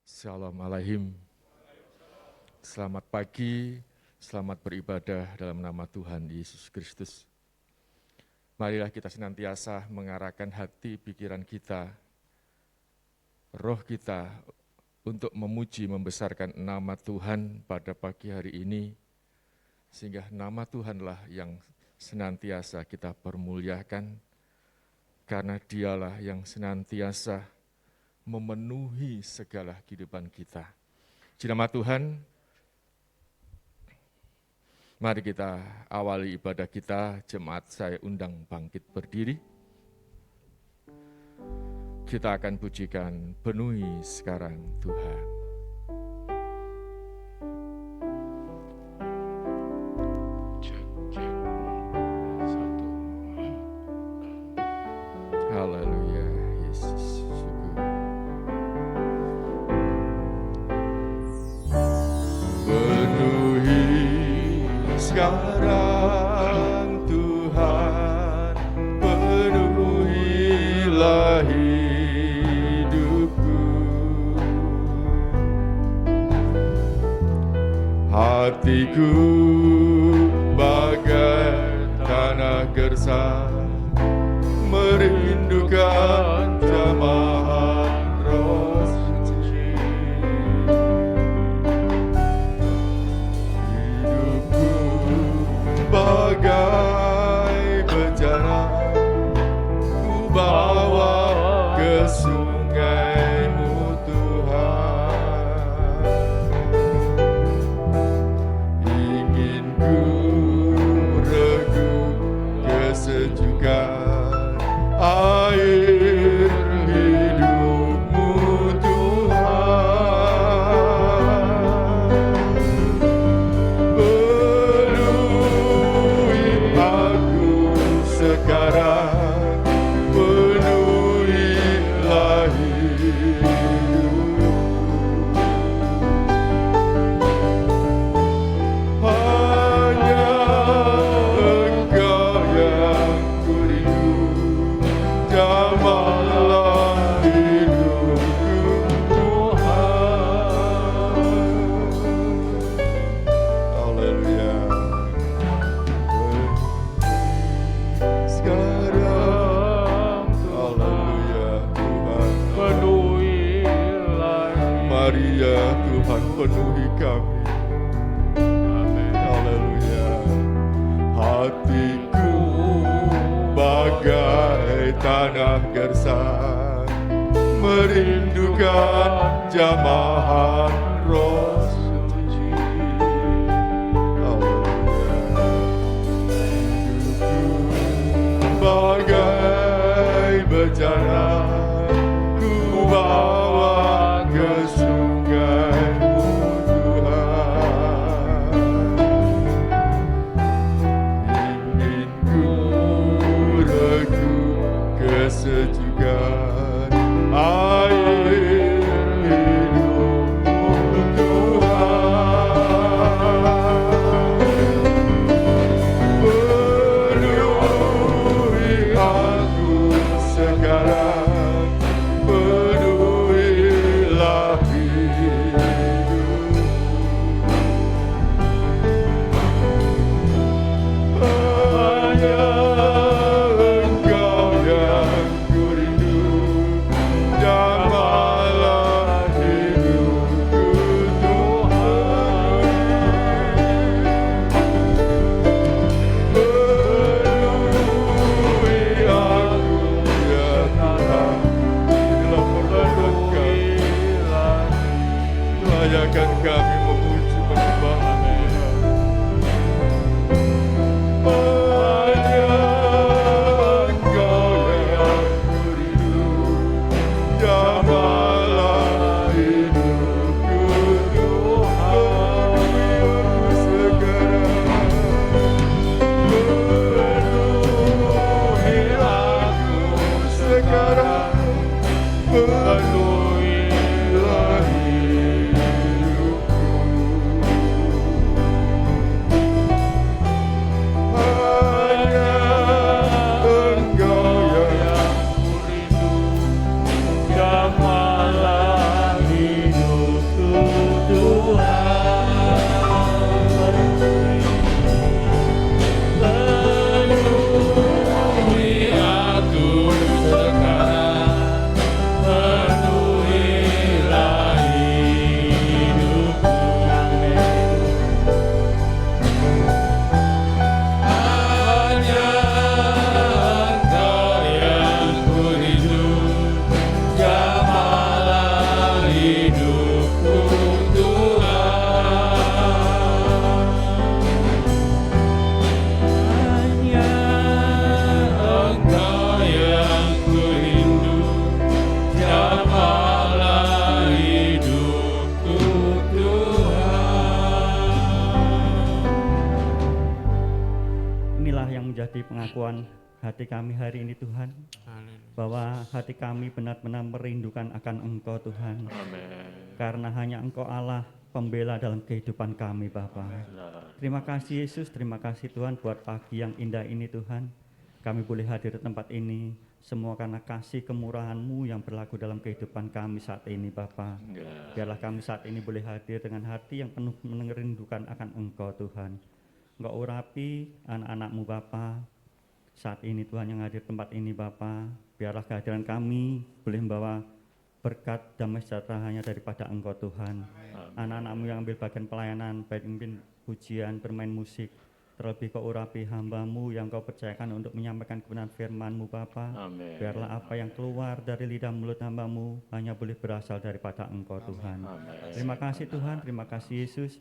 Shalom Aleihim. Selamat pagi, selamat beribadah dalam nama Tuhan Yesus Kristus. Marilah kita senantiasa mengarahkan hati pikiran kita, roh kita untuk memuji membesarkan nama Tuhan pada pagi hari ini, sehingga nama Tuhanlah yang senantiasa kita permuliakan, karena Dialah yang senantiasa memenuhi segala kehidupan kita. Di nama Tuhan, mari kita awali ibadah kita. Jemaat saya undang bangkit berdiri. Kita akan pujikan penuhi sekarang Tuhan. Haleluya, Yesus. Sekarang Tuhan, penuhilah hidupku. Hatiku bagai tanah gersang, merindukan jamahan Roh Suci. Bagai bejana ku bawa ke sungai-Mu Tuhan. Ingin ku reguk kesejukan air hidup-Mu sekarang, penuhilah hidupku. Hanya Engkau yang ku rindu, jamahlah hidupku Tuhan. Haleluya. Sekarang, haleluya Tuhan, penuhilah. Mari ya Tuhan, penuhi kami. Amin. Haleluya. Hatiku bagai tanah gersang, merindukan jamahan Roh Suci. Bagai bejana ku bawa ke sungai-Mu Tuhan. Ingin ku reguk kesejukan air hidup-Mu Tuhan. Sekarang penuhilah hidupku. Hanya Engkau yang ku rindu, pengakuan hati kami hari ini Tuhan, bahwa hati kami benar-benar merindukan akan Engkau Tuhan. Amin. Karena hanya Engkau Allah pembela dalam kehidupan kami Bapa. Terima kasih Yesus, terima kasih Tuhan buat pagi yang indah ini Tuhan. Kami boleh hadir di tempat ini, semua karena kasih kemurahan-Mu yang berlaku dalam kehidupan kami saat ini Bapa. Biarlah kami saat ini boleh hadir dengan hati yang penuh merindukan akan Engkau Tuhan. Engkau urapi anak-anak-Mu Bapa saat ini Tuhan yang hadir tempat ini Bapa. Biarlah kehadiran kami boleh membawa berkat damai sejahtera hanya daripada Engkau Tuhan. Anak-anak-Mu yang ambil bagian pelayanan, baik memimpin pujian, bermain musik, terlebih Kau urapi hamba-Mu yang Kau percayakan untuk menyampaikan kebenaran firman-Mu Bapa. Amin. Biarlah apa yang keluar dari lidah mulut hamba-Mu hanya boleh berasal daripada Engkau Tuhan. Amin. Terima kasih Tuhan, terima kasih Yesus.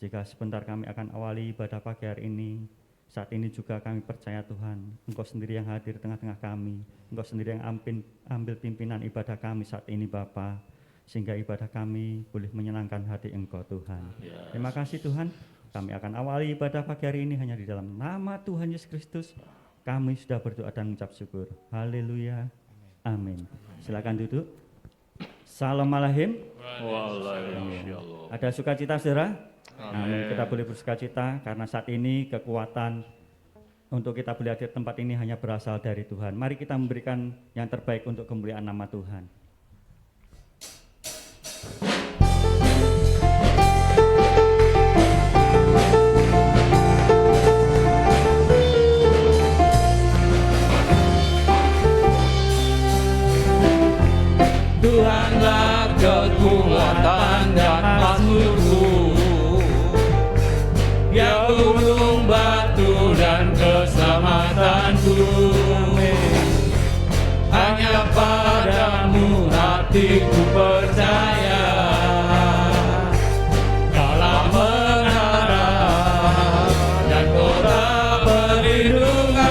Jika sebentar kami akan awali ibadah pagi hari ini, saat ini juga kami percaya Tuhan, Engkau sendiri yang hadir di tengah-tengah kami. Engkau sendiri yang ambil pimpinan ibadah kami saat ini Bapa, sehingga ibadah kami boleh menyenangkan hati Engkau Tuhan. Terima kasih Tuhan, kami akan awali ibadah pagi hari ini hanya di dalam nama Tuhan Yesus Kristus. Kami sudah berdoa dan mengucap syukur. Haleluya. Amin. Silakan duduk. Salam alaikum. Waalaikumsalam. Ada sukacita saudara? Amin. Kita boleh bersukacita karena saat ini kekuatan untuk kita boleh hadir tempat ini hanya berasal dari Tuhan. Mari kita memberikan yang terbaik untuk kemuliaan nama Tuhan. Tuhanlah kekuatan dan mazmurku, Ya gunung batu dan keselamatanku. Hanya padamu hatiku percaya, dalam menara dan kota perlindungan.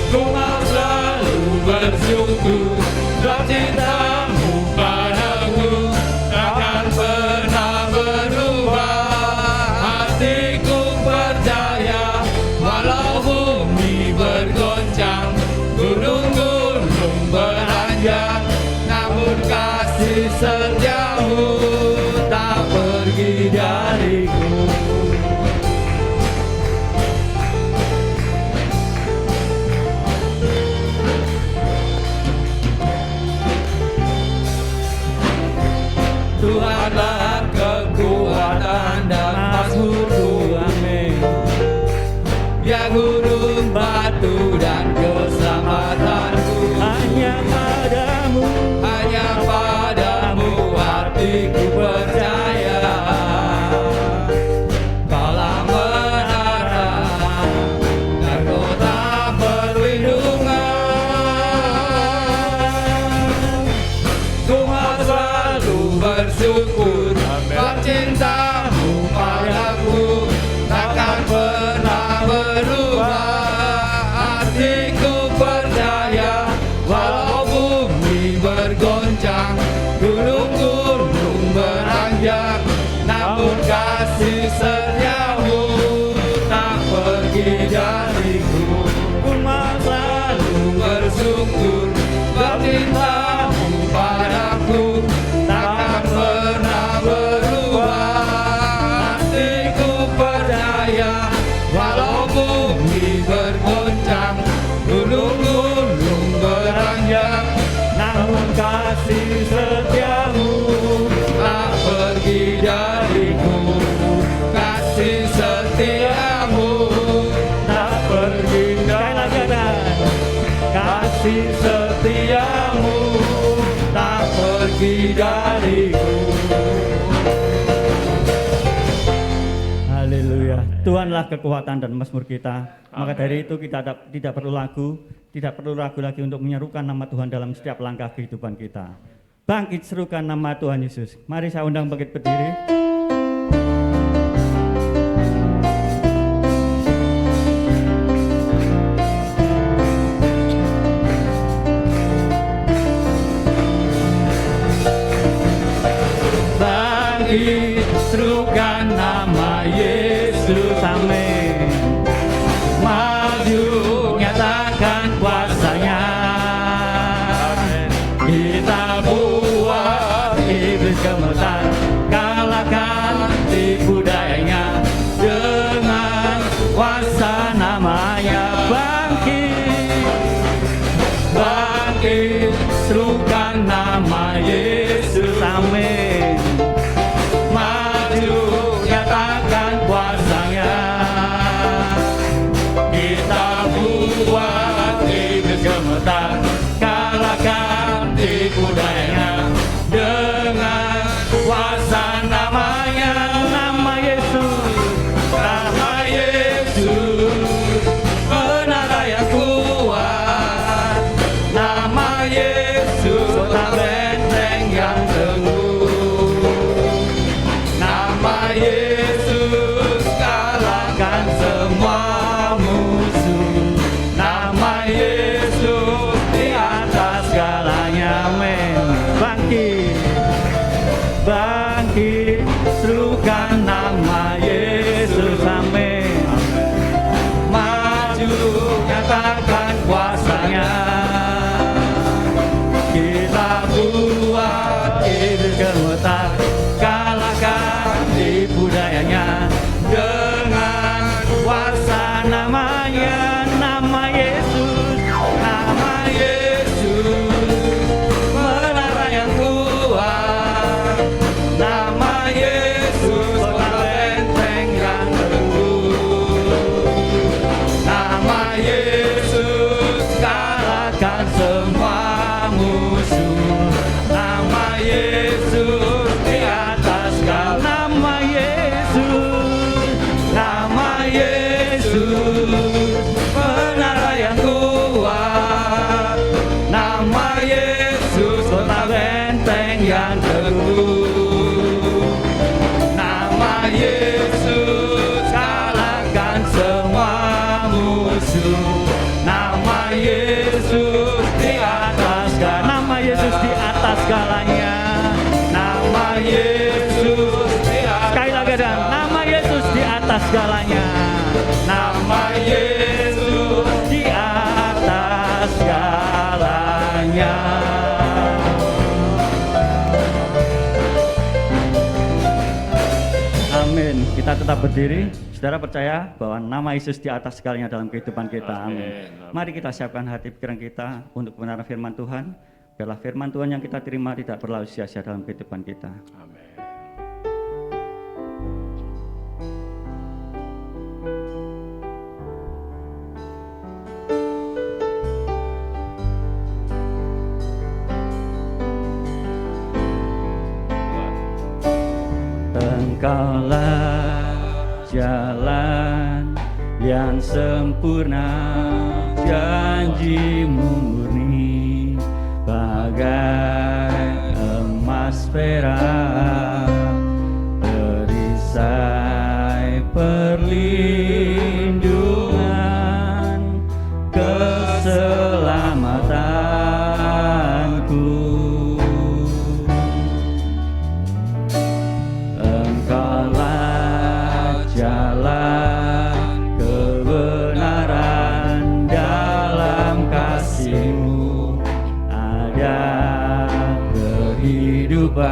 Ku mau selalu bersyukur sebab cintamu padaku takkan pernah berubah. Hatiku percaya walau bumi bergoncang, gunung-gunung beranjak, namun kasih setiamu tak pergi dariku. Tuhanlah kekuatan dan mazmurku, amin. Ya gunung batu dan keselamatanku. Hanya padamu hatiku percaya, dalam menara dan kota perlindungan. Ku mau selalu bersyukur sebab cintamu padaku takkan pernah berubah. Hatiku percaya walau bumi bergoncang, gunung-gunung beranjak, namun kasih setiamu tak pergi dariku. Ku mau selalu bersyukur sebab cintamu padaku takkan pernah berubah. Hatiku percaya walau bumi bergoncang, gunung-gunung beranjak, namun kasih setiamu tak pergi dariku. Kasih setiamu tak pergi dariku. Kasih setiamu tak pergi dariku. Haleluya. Tuhanlah kekuatan dan mazmur kita. Maka dari itu kita tidak perlu ragu lagi untuk menyerukan nama Tuhan dalam setiap langkah kehidupan kita. Bangkit serukan nama Tuhan Yesus. Mari saya undang bangkit berdiri. Bangkit serukan nama Yesus, amin. kuasa namanya bangkit, bangkit, serukan nama Yesus, amin. Maju, nyatakan kuasanya, kita buat iblis gemetar, kalahkan tipu dayanya dengan kuasa namanya, nama Yesus, nama Yesus, menara yang kuat, nama Yesus, kota benteng yang teguh, nama Yesus, kalahkan semua musuh, nama Yesus di atas segalanya, men. Bangkit, bangkit, serukan nama Yesus, amin. Maju, nyatakan kuasanya, kita buat iblis gemetar, kalahkan tipu dayanya dengan kuasa namanya, nama Yesus, nama Yesus, menara yang kuat, nama Yesus, kota benteng yang teguh, nama Yesus, kalahkan semua musuh, nama Yesus di atas segala, nama Yesus, nama Yesus, menara yang kuat, nama Yesus, kota benteng yang teguh, nama Yesus, kalahkan semua musuh, nama Yesus di atas segala, nama Yesus di atas segalanya, nama Yesus di atas, sekali lagi dan nama Yesus di atas segalanya, nama Yesus di atas segalanya. Amin. Kita tetap berdiri. Saudara percaya bahwa nama Yesus di atas segalanya dalam kehidupan kita. Amin. Mari kita siapkan hati pikiran kita untuk kebenaran firman Tuhan. Biarlah firman Tuhan yang kita terima tidak berlalu sia-sia dalam kehidupan kita. Amin. Engkaulah jalan yang sempurna, janjimu murni bagai emas perak, perisai perlindungan, keselamatanku. Engkaulah jalan kebenaran, dalam kasih-Mu ada kehidupan,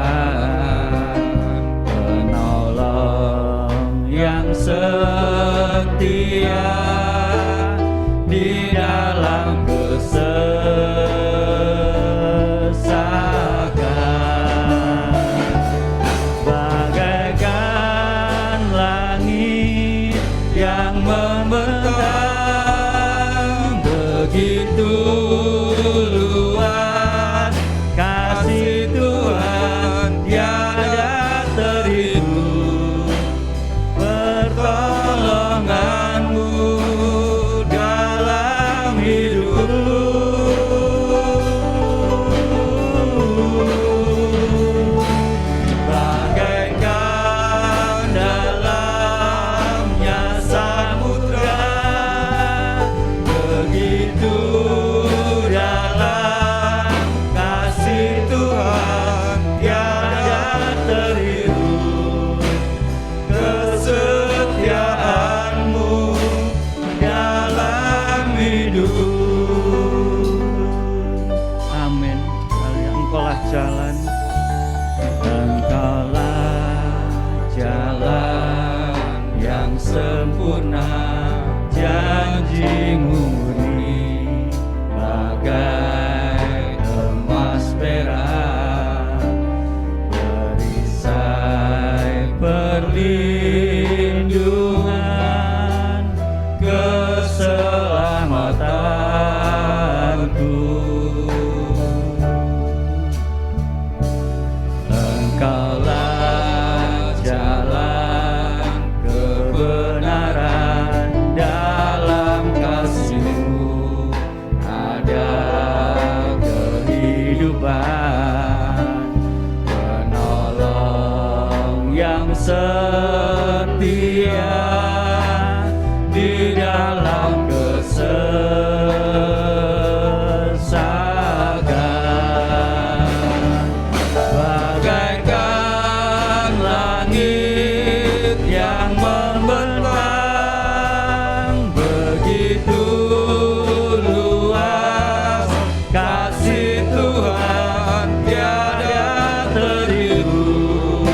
penolong yang setia di dalam kesesakan, bagaikan langit yang membentang, begitu luas kasih Tuhan tiada terhitung, pertolongan-Mu dalam hidupku. Bagaikan dalamnya samudra, begitu dalam kasih Tuhan tiada terhitung, kesetiaan-Mu dalam hidup. Amin. Engkaulah jalan, Engkaulah jalan yang sempurna, janji murni bagai emas perak, perisai perlindungan keselamatanku. Engkaulah jalan kebenaran, dalam kasih-Mu ada kehidupan, penolong yang setia di dalam kesesakan. Bagaikan langit yang membentang, begitu luas kasih Tuhan tiada terhitung.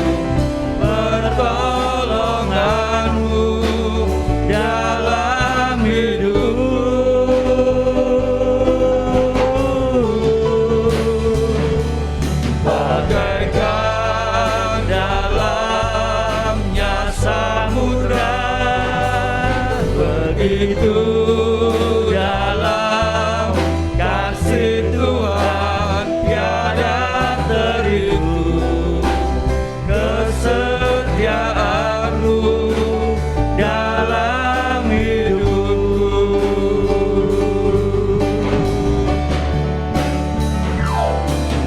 Pertolongan-Mu dalam hidup, bagaikan dalamnya samudra, begitu dalam kasih Tuhan tiada terhitung. Kesetiaan-Mu dalam hidupku,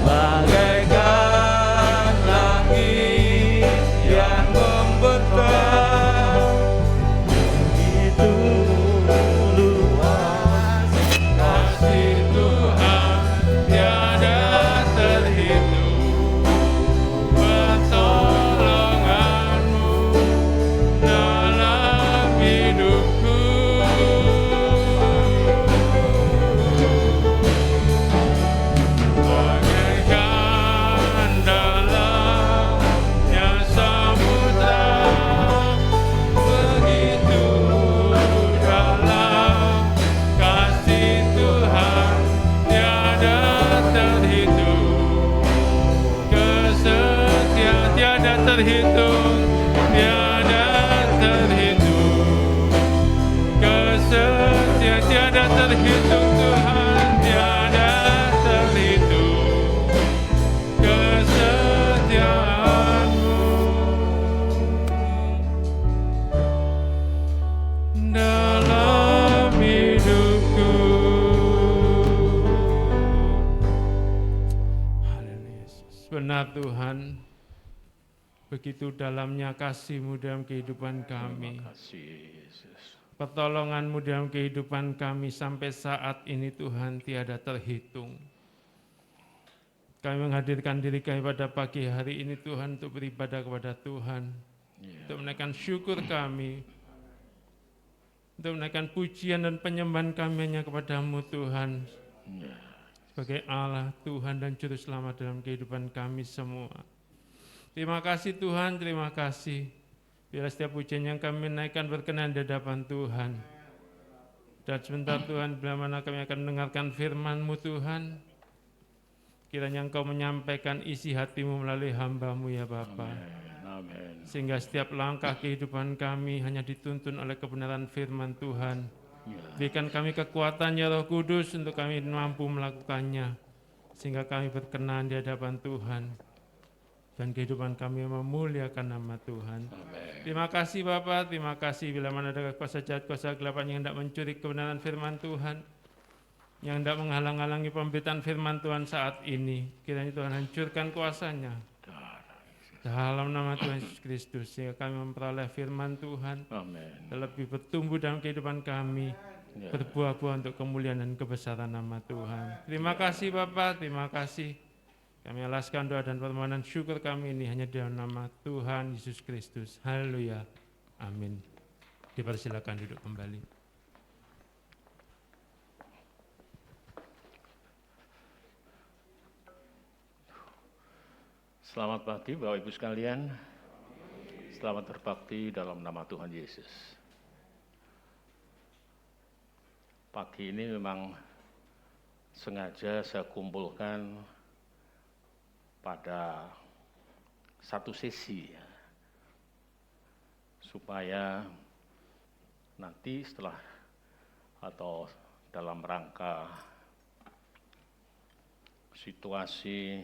bagaikan langit yang membentang, begitu luas kasih Tuhan tiada terhitung. Pertolongan-Mu dalam hidupku, bagaikan dalamnya samudra, begitu dalam kasih Tuhan tiada terhitung. Kesetiaan tiada terhitung, tiada terhitung. Kesetiaan tiada terhitung, Tuhan tiada terhitung. Kesetiaan-Mu dalam hidupku. Haleluya Yesus. Benar Tuhan, begitu dalamnya kasih-Mu dalam kehidupan kami. Pertolongan-Mu dalam kehidupan kami sampai saat ini Tuhan tiada terhitung. Kami menghadirkan diri kami pada pagi hari ini Tuhan untuk beribadah kepada Tuhan, untuk menaikkan syukur kami, untuk menaikkan pujian dan penyembahan kami hanya kepada-Mu Tuhan, sebagai Allah, Tuhan dan Juru Selamat dalam kehidupan kami semua. Terima kasih Tuhan, terima kasih. Biarlah setiap pujian yang kami naikkan berkenan di hadapan Tuhan. Dan sebentar Tuhan, bila mana kami akan mendengarkan firman-Mu Tuhan, kiranya Engkau menyampaikan isi hati-Mu melalui hamba-Mu ya Bapa. Sehingga setiap langkah kehidupan kami hanya dituntun oleh kebenaran firman Tuhan. Berikan kami kekuatan ya Roh Kudus untuk kami mampu melakukannya, sehingga kami berkenan di hadapan Tuhan. Dan kehidupan kami memuliakan nama Tuhan. Terima kasih Bapa, terima kasih bila mana ada kuasa jahat, kuasa kegelapan yang hendak mencuri kebenaran firman Tuhan, yang hendak menghalang-halangi pemberitaan firman Tuhan saat ini. Kiranya Tuhan hancurkan kuasanya dalam nama Tuhan Yesus Kristus, sehingga kami memperoleh firman Tuhan, dan lebih bertumbuh dalam kehidupan kami, berbuah-buah untuk kemuliaan dan kebesaran nama Tuhan. Terima kasih Bapa, terima kasih. Kami alaskan doa dan permohonan syukur kami ini hanya dalam nama Tuhan Yesus Kristus. Haleluya. Amin. Dipersilakan duduk kembali. Selamat pagi Bapak Ibu sekalian. Selamat berbakti dalam nama Tuhan Yesus. pagi ini memang sengaja saya kumpulkan pada satu sesi ya, supaya nanti setelah atau dalam rangka situasi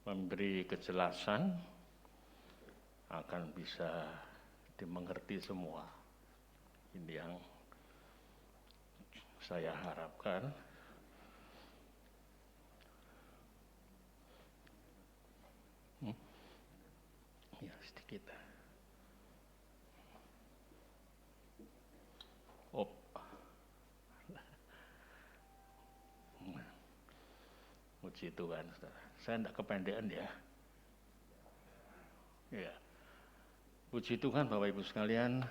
memberi kejelasan akan bisa dimengerti semua. Ini yang saya harapkan. Ya, sedikit. Oh. Puji Tuhan, saudara. Saya tidak kependean ya. Ya. Puji Tuhan, Bapak Ibu sekalian.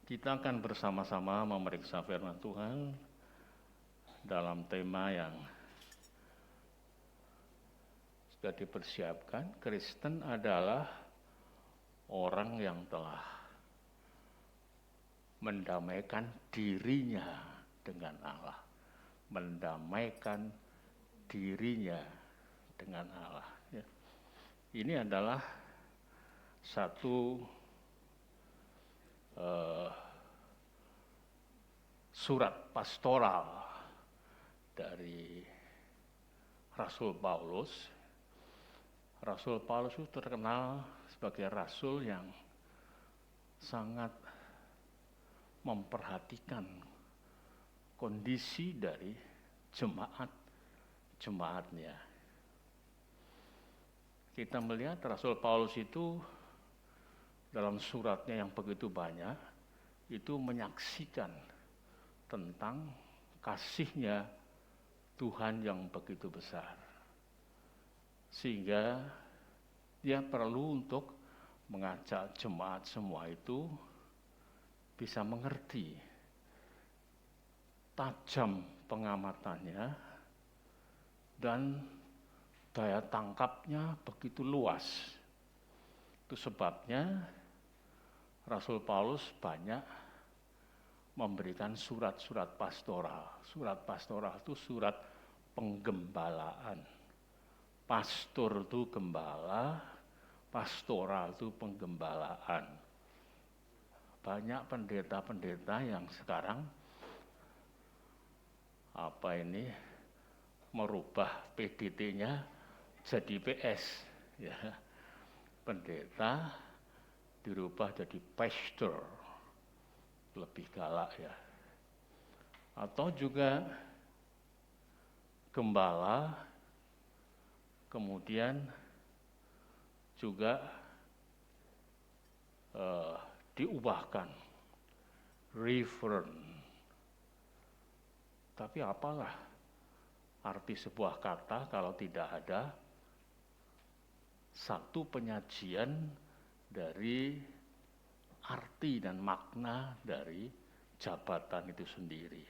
Kita akan bersama-sama memeriksa firman Tuhan dalam tema yang sudah dipersiapkan. Kristen adalah orang yang telah mendamaikan dirinya dengan Allah. Mendamaikan dirinya dengan Allah. Ya. Ini adalah satu surat pastoral dari Rasul Paulus. Rasul Paulus itu terkenal sebagai rasul yang sangat memperhatikan kondisi dari jemaatnya. Kita melihat Rasul Paulus itu dalam suratnya yang begitu banyak, itu menyaksikan tentang kasihnya Tuhan yang begitu besar. Sehingga dia perlu untuk mengajak jemaat semua itu bisa mengerti tajam pengamatannya dan daya tangkapnya begitu luas. Itu sebabnya Rasul Paulus banyak memberikan surat-surat pastoral. Surat pastoral itu surat penggembalaan. Pastor itu gembala, pastoral itu penggembalaan. Banyak pendeta-pendeta yang sekarang merubah PDT-nya jadi PS. Ya. Pendeta dirubah jadi pastor, lebih galak ya. Atau juga gembala, kemudian juga diubahkan, reverend. Tapi apalah arti sebuah kata kalau tidak ada satu penyajian dari arti dan makna dari jabatan itu sendiri.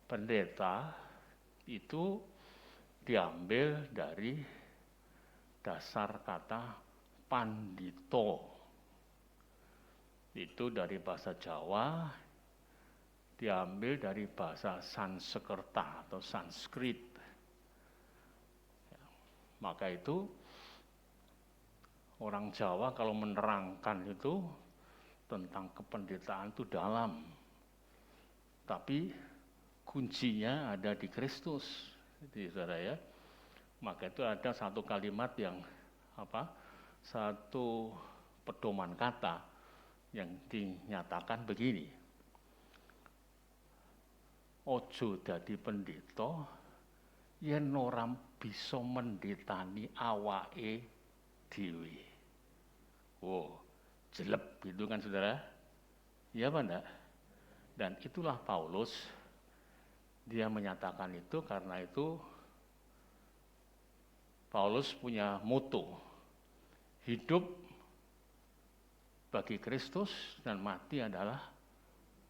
Pendeta itu diambil dari dasar kata pandito. Itu dari bahasa Jawa, diambil dari bahasa Sanskerta atau Sanskrit. Maka itu orang Jawa kalau menerangkan itu tentang kependetaan itu dalam. Tapi kuncinya ada di Kristus. Jadi saudara ya. Maka itu ada satu kalimat yang satu pedoman kata yang dinyatakan begini. Ojo dadi pendeta yen ora bisa mendetani awake dhewe. Oh, jelek gitu kan saudara? Iya apa enggak? Dan itulah Paulus, dia menyatakan itu karena itu Paulus punya moto, hidup bagi Kristus dan mati adalah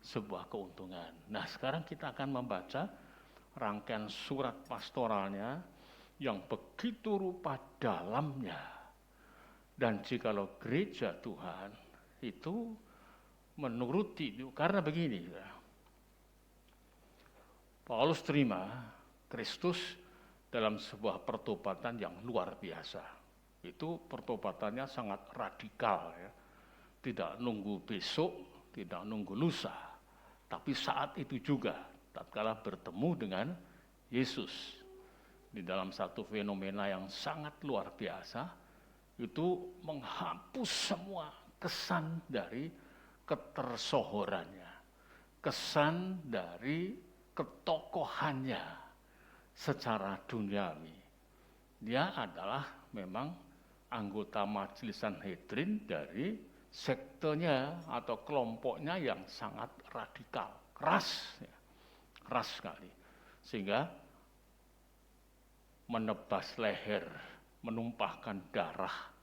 sebuah keuntungan. Nah sekarang kita akan membaca rangkaian surat pastoralnya yang begitu rupa dalamnya. Dan jikalau gereja Tuhan itu menuruti itu karena begini. Paulus terima Kristus dalam sebuah pertobatan yang luar biasa. Itu pertobatannya sangat radikal ya. Tidak nunggu besok, tidak nunggu lusa, tapi saat itu juga tatkala bertemu dengan Yesus di dalam satu fenomena yang sangat luar biasa, itu menghapus semua kesan dari ketersohorannya, kesan dari ketokohannya secara duniawi. Dia adalah memang anggota Majelis Sanhedrin dari sektenya atau kelompoknya yang sangat radikal, keras sekali. Sehingga menebas leher, menumpahkan darah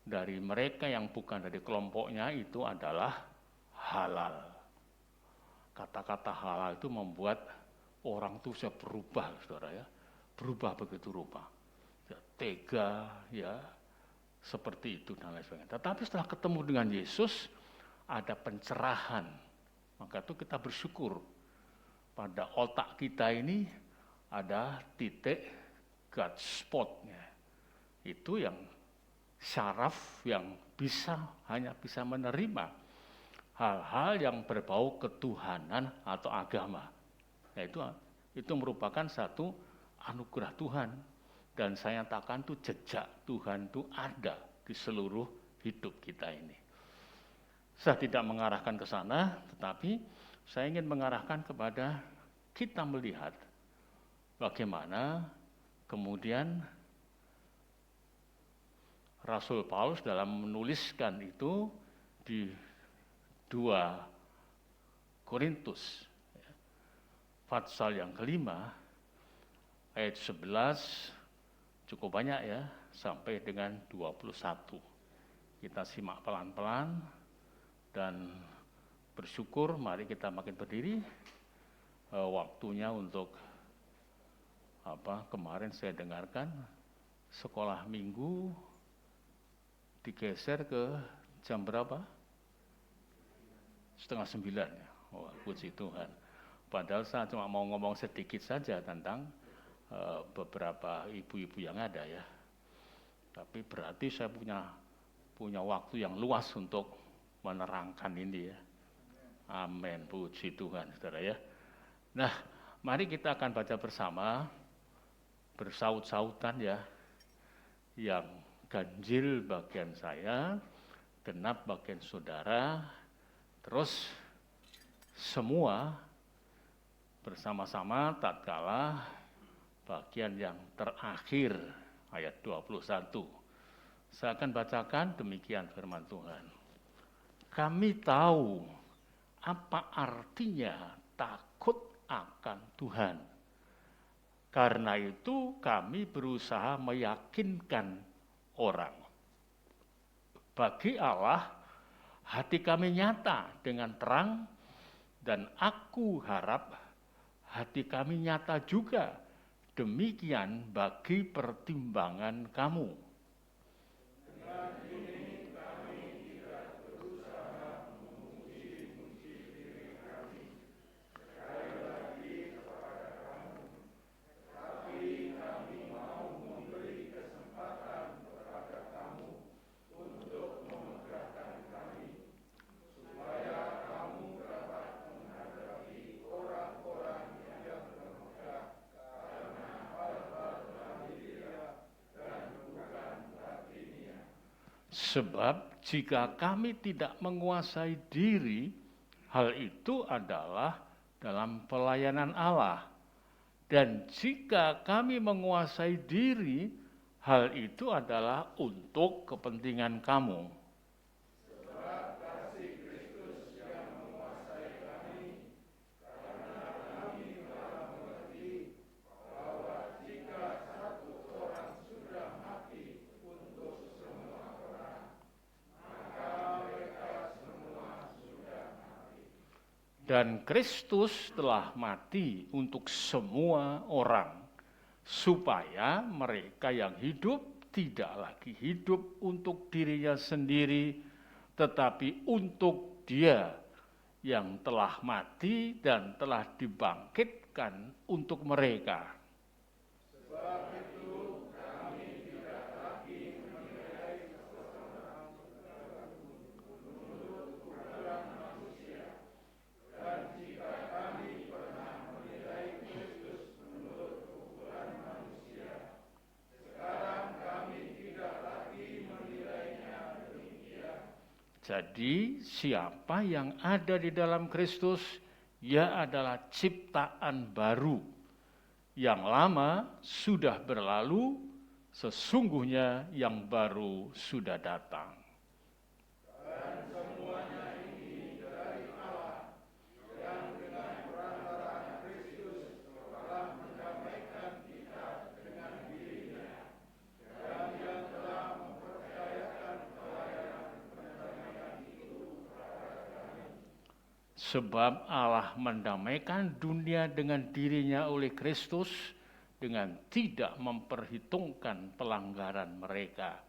dari mereka yang bukan dari kelompoknya itu adalah halal. Kata-kata halal itu membuat orang itu bisa berubah, saudara ya. Berubah begitu rupa. Ya, tega, ya, seperti itu dan lain sebagainya. Tetapi setelah ketemu dengan Yesus, ada pencerahan. Maka itu kita bersyukur. Pada otak kita ini ada titik God spot-nya. Itu yang syaraf yang hanya bisa menerima hal-hal yang berbau ketuhanan atau agama. Nah, itu merupakan satu anugerah Tuhan. Dan saya nyatakan itu jejak Tuhan itu ada di seluruh hidup kita ini. Saya tidak mengarahkan ke sana, tetapi saya ingin mengarahkan kepada kita melihat bagaimana kemudian Rasul Paulus dalam menuliskan itu di 2 Korintus, pasal yang kelima, ayat 11, cukup banyak ya, sampai dengan 21. Kita simak pelan-pelan dan bersyukur, mari kita makin berdiri. Waktunya untuk kemarin saya dengarkan, sekolah minggu digeser ke jam berapa? 8:30 ya. Oh, puji Tuhan. Padahal saya cuma mau ngomong sedikit saja tentang beberapa ibu-ibu yang ada ya. Tapi berarti saya punya waktu yang luas untuk menerangkan ini ya. Amin, puji Tuhan, saudara ya. Nah, mari kita akan baca bersama, bersaut-sautan ya. Yang ganjil bagian saya, genap bagian saudara, terus semua bersama-sama tatkala bagian yang terakhir ayat 21. Saya akan bacakan demikian firman Tuhan. Kami tahu apa artinya takut akan Tuhan. Karena itu kami berusaha meyakinkan orang. Bagi Allah, hati kami nyata dengan terang, dan aku harap hati kami nyata juga demikian bagi pertimbangan kamu. Sebab jika kami tidak menguasai diri, hal itu adalah dalam pelayanan Allah. Dan jika kami menguasai diri, hal itu adalah untuk kepentingan kamu. Dan Kristus telah mati untuk semua orang, supaya mereka yang hidup tidak lagi hidup untuk dirinya sendiri, tetapi untuk Dia yang telah mati dan telah dibangkitkan untuk mereka. Jadi siapa yang ada di dalam Kristus, ia adalah ciptaan baru. Yang lama sudah berlalu, sesungguhnya yang baru sudah datang. Sebab Allah mendamaikan dunia dengan dirinya oleh Kristus dengan tidak memperhitungkan pelanggaran mereka.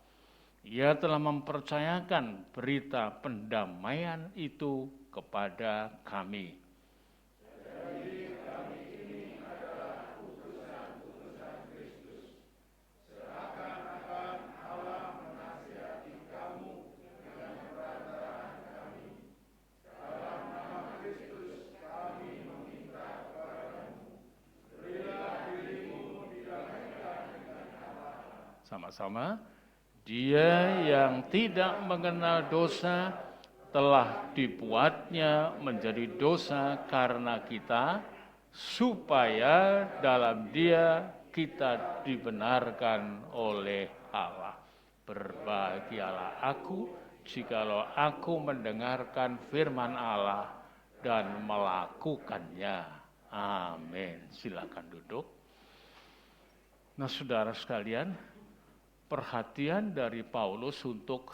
Ia telah mempercayakan berita pendamaian itu kepada kami. Sama-sama, Dia yang tidak mengenal dosa telah dibuatnya menjadi dosa karena kita, supaya dalam Dia kita dibenarkan oleh Allah. Berbahagialah aku jikalau aku mendengarkan firman Allah dan melakukannya. Amin. Silakan duduk. Nah, saudara sekalian, perhatian dari Paulus untuk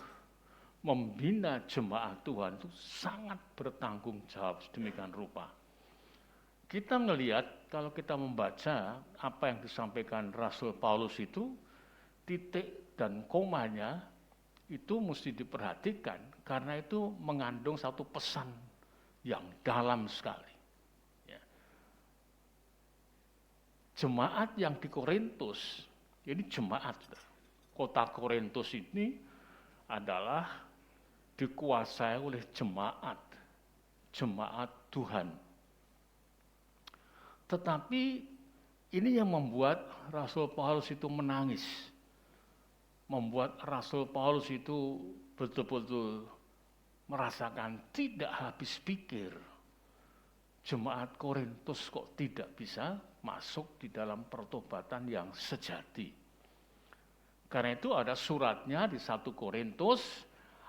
membina jemaat Tuhan itu sangat bertanggung jawab sedemikian rupa. Kita ngelihat kalau kita membaca apa yang disampaikan Rasul Paulus itu, titik dan komanya itu mesti diperhatikan karena itu mengandung satu pesan yang dalam sekali. Jemaat yang di Korintus, ini jemaat, kota Korintus ini adalah dikuasai oleh jemaat Tuhan. Tetapi ini yang membuat Rasul Paulus itu menangis, membuat Rasul Paulus itu betul-betul merasakan tidak habis pikir. Jemaat Korintus kok tidak bisa masuk di dalam pertobatan yang sejati. Karena itu ada suratnya di 1 Korintus,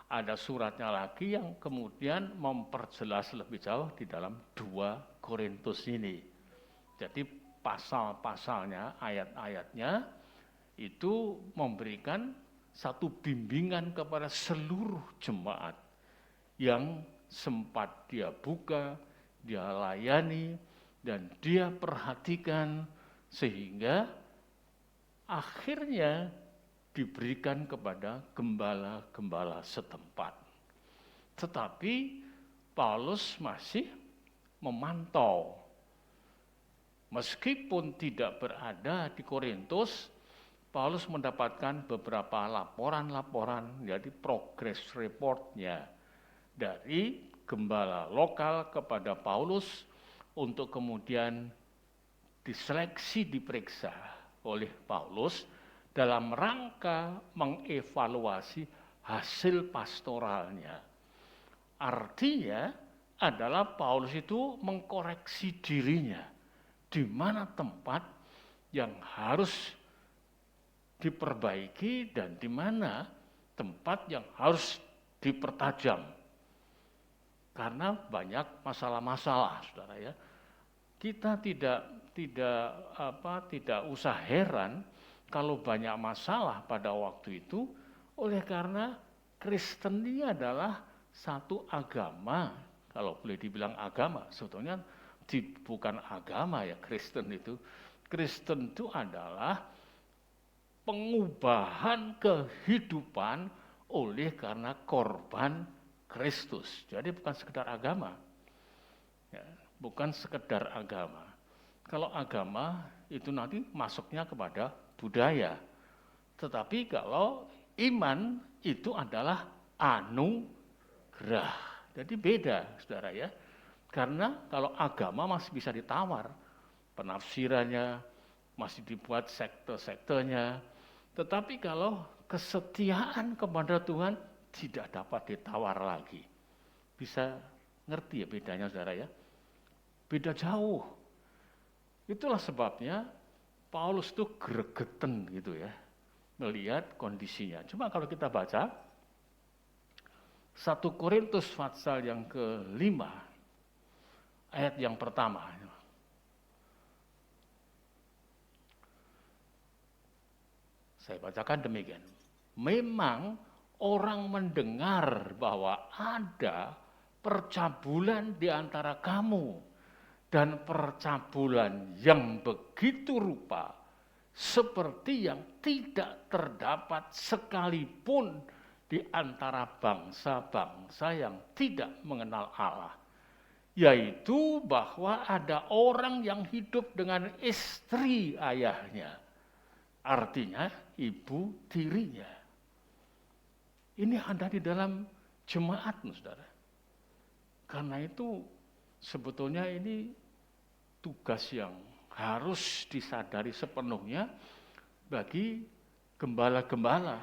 ada suratnya lagi yang kemudian memperjelas lebih jauh di dalam 2 Korintus ini. Jadi pasal-pasalnya, ayat-ayatnya itu memberikan satu bimbingan kepada seluruh jemaat yang sempat dia buka, dia layani, dan dia perhatikan sehingga akhirnya diberikan kepada gembala-gembala setempat. Tetapi Paulus masih memantau. Meskipun tidak berada di Korintus, Paulus mendapatkan beberapa laporan-laporan, jadi progress reportnya dari gembala lokal kepada Paulus untuk kemudian diseleksi, diperiksa oleh Paulus dalam rangka mengevaluasi hasil pastoralnya. Artinya adalah Paulus itu mengkoreksi dirinya, di mana tempat yang harus diperbaiki dan di mana tempat yang harus dipertajam. Karena banyak masalah-masalah, saudara ya. Kita tidak usah heran kalau banyak masalah pada waktu itu, oleh karena Kristen ini adalah satu agama, kalau boleh dibilang agama, sebetulnya bukan agama ya Kristen itu. Kristen itu adalah pengubahan kehidupan oleh karena korban Kristus. Jadi bukan sekedar agama. Ya, bukan sekedar agama. Kalau agama itu nanti masuknya kepada budaya. Tetapi kalau iman itu adalah anugerah. Jadi beda, saudara ya. Karena kalau agama masih bisa ditawar, penafsirannya masih dibuat sekte-sektenya. Tetapi kalau kesetiaan kepada Tuhan tidak dapat ditawar lagi. Bisa ngerti ya bedanya, saudara ya? Beda jauh. Itulah sebabnya Paulus itu gregeten gitu ya, melihat kondisinya. Cuma kalau kita baca 1 Korintus pasal yang ke-5, ayat yang pertama. Saya bacakan demikian. Memang orang mendengar bahwa ada percabulan di antara kamu, dan percabulan yang begitu rupa seperti yang tidak terdapat sekalipun di antara bangsa-bangsa yang tidak mengenal Allah. Yaitu bahwa ada orang yang hidup dengan istri ayahnya. Artinya ibu tirinya. Ini ada di dalam jemaat, saudara. Karena itu sebetulnya ini tugas yang harus disadari sepenuhnya bagi gembala-gembala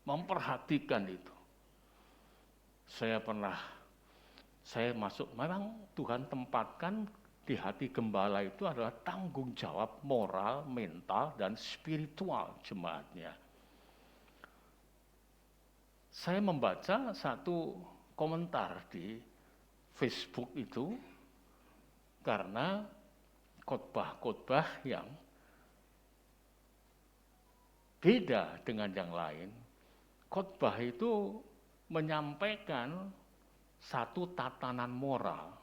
memperhatikan itu. Saya masuk, memang Tuhan tempatkan di hati gembala itu adalah tanggung jawab moral, mental, dan spiritual jemaatnya. Saya membaca satu komentar di Facebook itu karena khotbah-khotbah yang beda dengan yang lain. Khotbah itu menyampaikan satu tatanan moral.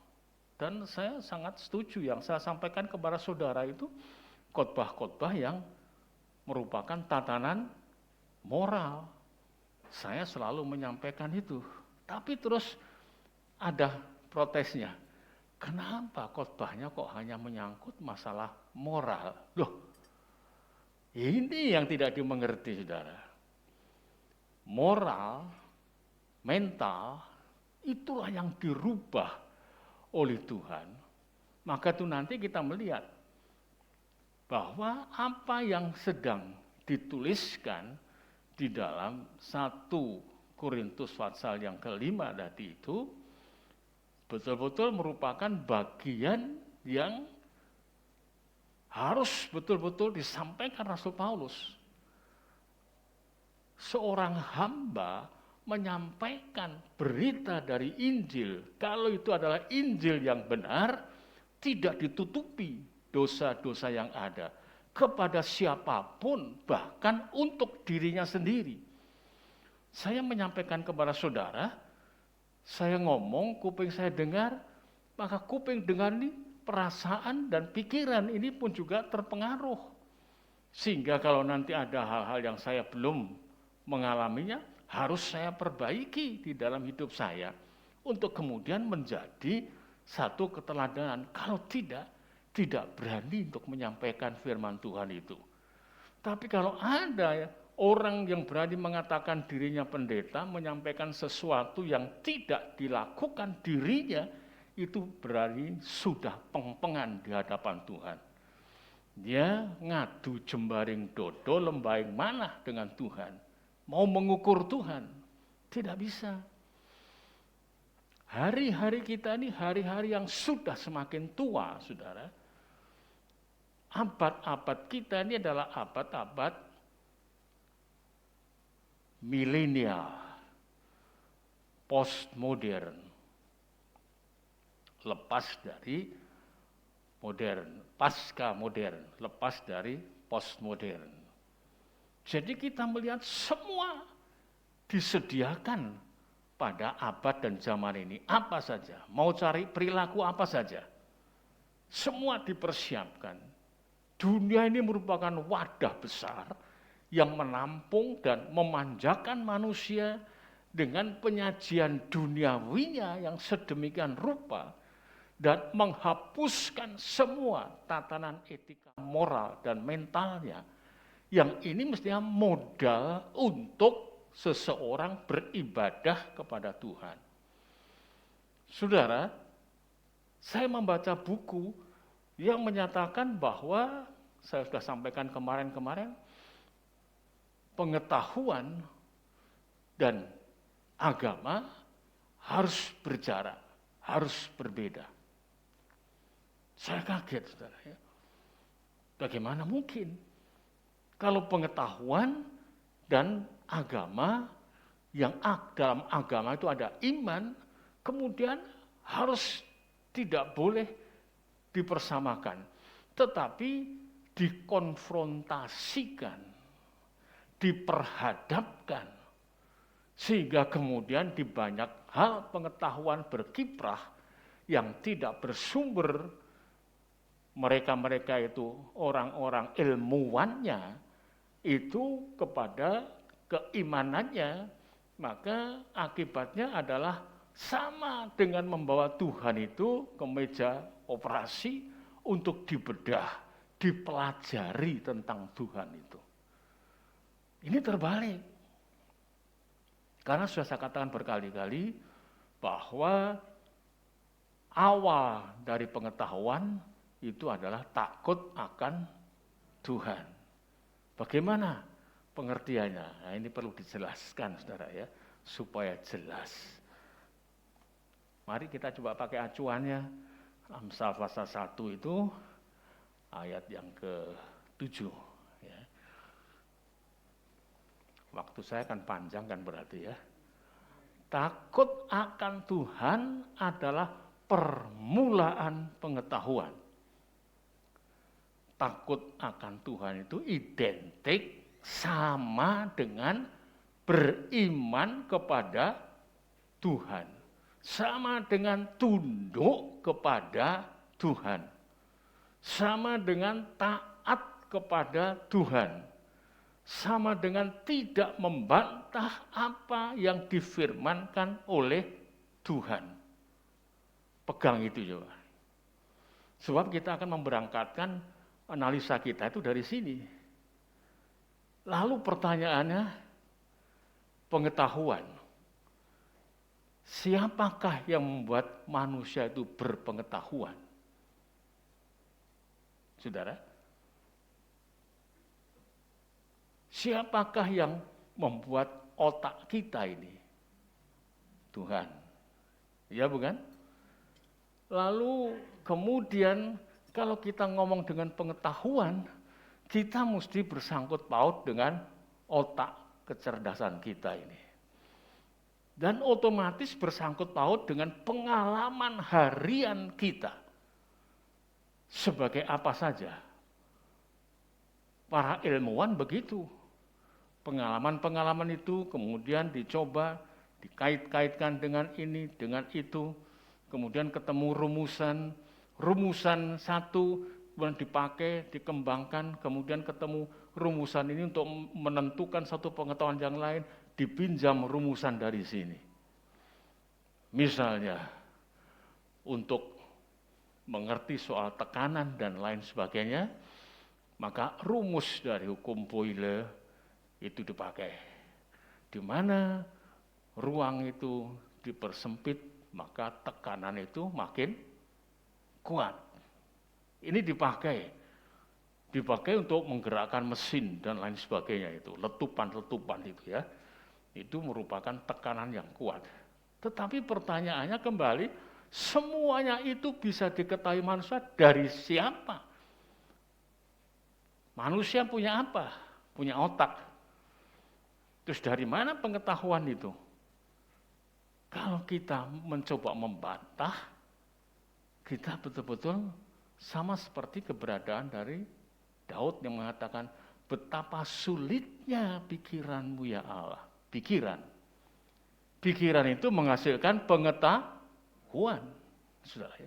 Dan saya sangat setuju yang saya sampaikan kepada saudara itu khotbah-khotbah yang merupakan tatanan moral. Saya selalu menyampaikan itu. Tapi terus ada protesnya. Kenapa khotbahnya kok hanya menyangkut masalah moral? Loh, ini yang tidak dimengerti, saudara. Moral, mental, itulah yang dirubah oleh Tuhan. Maka itu nanti kita melihat bahwa apa yang sedang dituliskan di dalam 1 Korintus pasal yang ke-5 tadi itu betul-betul merupakan bagian yang harus betul-betul disampaikan Rasul Paulus. Seorang hamba menyampaikan berita dari Injil, kalau itu adalah Injil yang benar, tidak ditutupi dosa-dosa yang ada kepada siapapun, bahkan untuk dirinya sendiri. Saya menyampaikan kepada saudara, saya ngomong, kuping saya dengar, maka kuping dengar ini perasaan dan pikiran ini pun juga terpengaruh. Sehingga kalau nanti ada hal-hal yang saya belum mengalaminya, harus saya perbaiki di dalam hidup saya untuk kemudian menjadi satu keteladanan. Kalau tidak berani untuk menyampaikan firman Tuhan itu. Tapi kalau ada orang yang berani mengatakan dirinya pendeta, menyampaikan sesuatu yang tidak dilakukan dirinya, itu berarti sudah pengpengan di hadapan Tuhan. Dia ngadu jembaring dodo lembaing manah dengan Tuhan. Mau mengukur Tuhan, tidak bisa. Hari-hari kita ini hari-hari yang sudah semakin tua, saudara. Abad-abad kita ini adalah abad-abad milenial, postmodern, lepas dari modern, pasca modern, lepas dari postmodern. Jadi kita melihat semua disediakan pada abad dan zaman ini. Apa saja, mau cari perilaku apa saja. Semua dipersiapkan. Dunia ini merupakan wadah besar yang menampung dan memanjakan manusia dengan penyajian duniawinya yang sedemikian rupa dan menghapuskan semua tatanan etika, moral, dan mentalnya, yang ini mestinya modal untuk seseorang beribadah kepada Tuhan. Saudara, saya membaca buku yang menyatakan bahwa, saya sudah sampaikan kemarin-kemarin, pengetahuan dan agama harus berjarak, harus berbeda. Saya kaget, saudara. Ya. Bagaimana mungkin kalau pengetahuan dan agama, yang dalam agama itu ada iman, kemudian harus tidak boleh dipersamakan, tetapi dikonfrontasikan, diperhadapkan, sehingga kemudian di banyak hal pengetahuan berkiprah yang tidak bersumber, mereka-mereka itu orang-orang ilmuwannya itu kepada keimanannya, maka akibatnya adalah sama dengan membawa Tuhan itu ke meja operasi untuk dibedah, dipelajari tentang Tuhan itu. Ini terbalik. Karena sudah saya katakan berkali-kali bahwa awal dari pengetahuan itu adalah takut akan Tuhan. Bagaimana pengertiannya? Nah, ini perlu dijelaskan, saudara, ya, supaya jelas. Mari kita coba pakai acuannya. Amsal pasal 1 itu ayat yang ke-7. Ya. Waktu saya kan panjang kan berarti ya. Takut akan Tuhan adalah permulaan pengetahuan. Takut akan Tuhan itu identik sama dengan beriman kepada Tuhan. Sama dengan tunduk kepada Tuhan. Sama dengan taat kepada Tuhan. Sama dengan tidak membantah apa yang difirmankan oleh Tuhan. Pegang itu coba. Sebab kita akan memberangkatkan analisa kita itu dari sini. Lalu pertanyaannya, pengetahuan. Siapakah yang membuat manusia itu berpengetahuan? Saudara? Siapakah yang membuat otak kita ini? Tuhan. Ya bukan? Lalu kemudian kalau kita ngomong dengan pengetahuan, kita mesti bersangkut paut dengan otak kecerdasan kita ini. Dan otomatis bersangkut paut dengan pengalaman harian kita. Sebagai apa saja. Para ilmuwan begitu. Pengalaman-pengalaman itu kemudian dicoba, dikait-kaitkan dengan ini, dengan itu. Kemudian ketemu rumusan satu, kemudian dipakai, dikembangkan, kemudian ketemu rumusan ini untuk menentukan satu pengetahuan yang lain, dipinjam rumusan dari sini. Misalnya, untuk mengerti soal tekanan dan lain sebagainya, maka rumus dari hukum Boyle itu dipakai. Di mana ruang itu dipersempit, maka tekanan itu makin kuat. Ini dipakai untuk menggerakkan mesin dan lain sebagainya itu, letupan-letupan itu ya. Itu merupakan tekanan yang kuat. Tetapi pertanyaannya kembali, semuanya itu bisa diketahui manusia dari siapa? Manusia punya apa? Punya otak. Terus dari mana pengetahuan itu? Kalau kita mencoba membantah, kita betul-betul sama seperti keberadaan dari Daud yang mengatakan, betapa sulitnya pikiranmu ya Allah. Pikiran itu menghasilkan pengetahuan. Saudara, ya.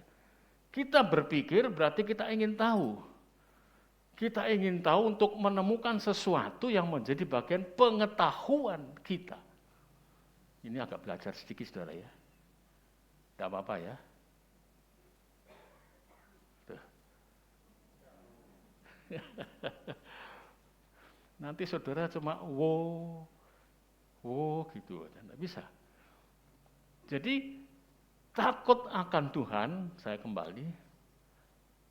Kita berpikir berarti kita ingin tahu. Kita ingin tahu untuk menemukan sesuatu yang menjadi bagian pengetahuan kita. Ini agak belajar sedikit saudara ya. Tidak apa-apa ya. Tuh. Nanti saudara cuma wo gitu, tidak bisa. Jadi takut akan Tuhan, saya kembali,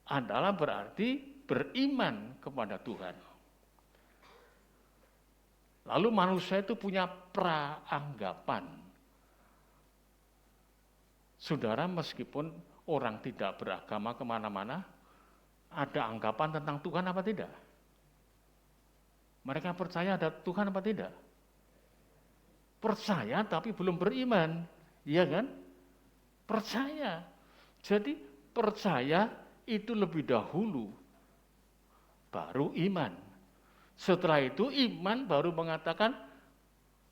adalah berarti beriman kepada Tuhan. Lalu manusia itu punya praanggapan. Saudara, meskipun orang tidak beragama kemana-mana, ada anggapan tentang Tuhan apa tidak? Mereka percaya ada Tuhan apa tidak? Percaya tapi belum beriman, iya kan? Percaya. Jadi percaya itu lebih dahulu, baru iman. Setelah itu iman baru mengatakan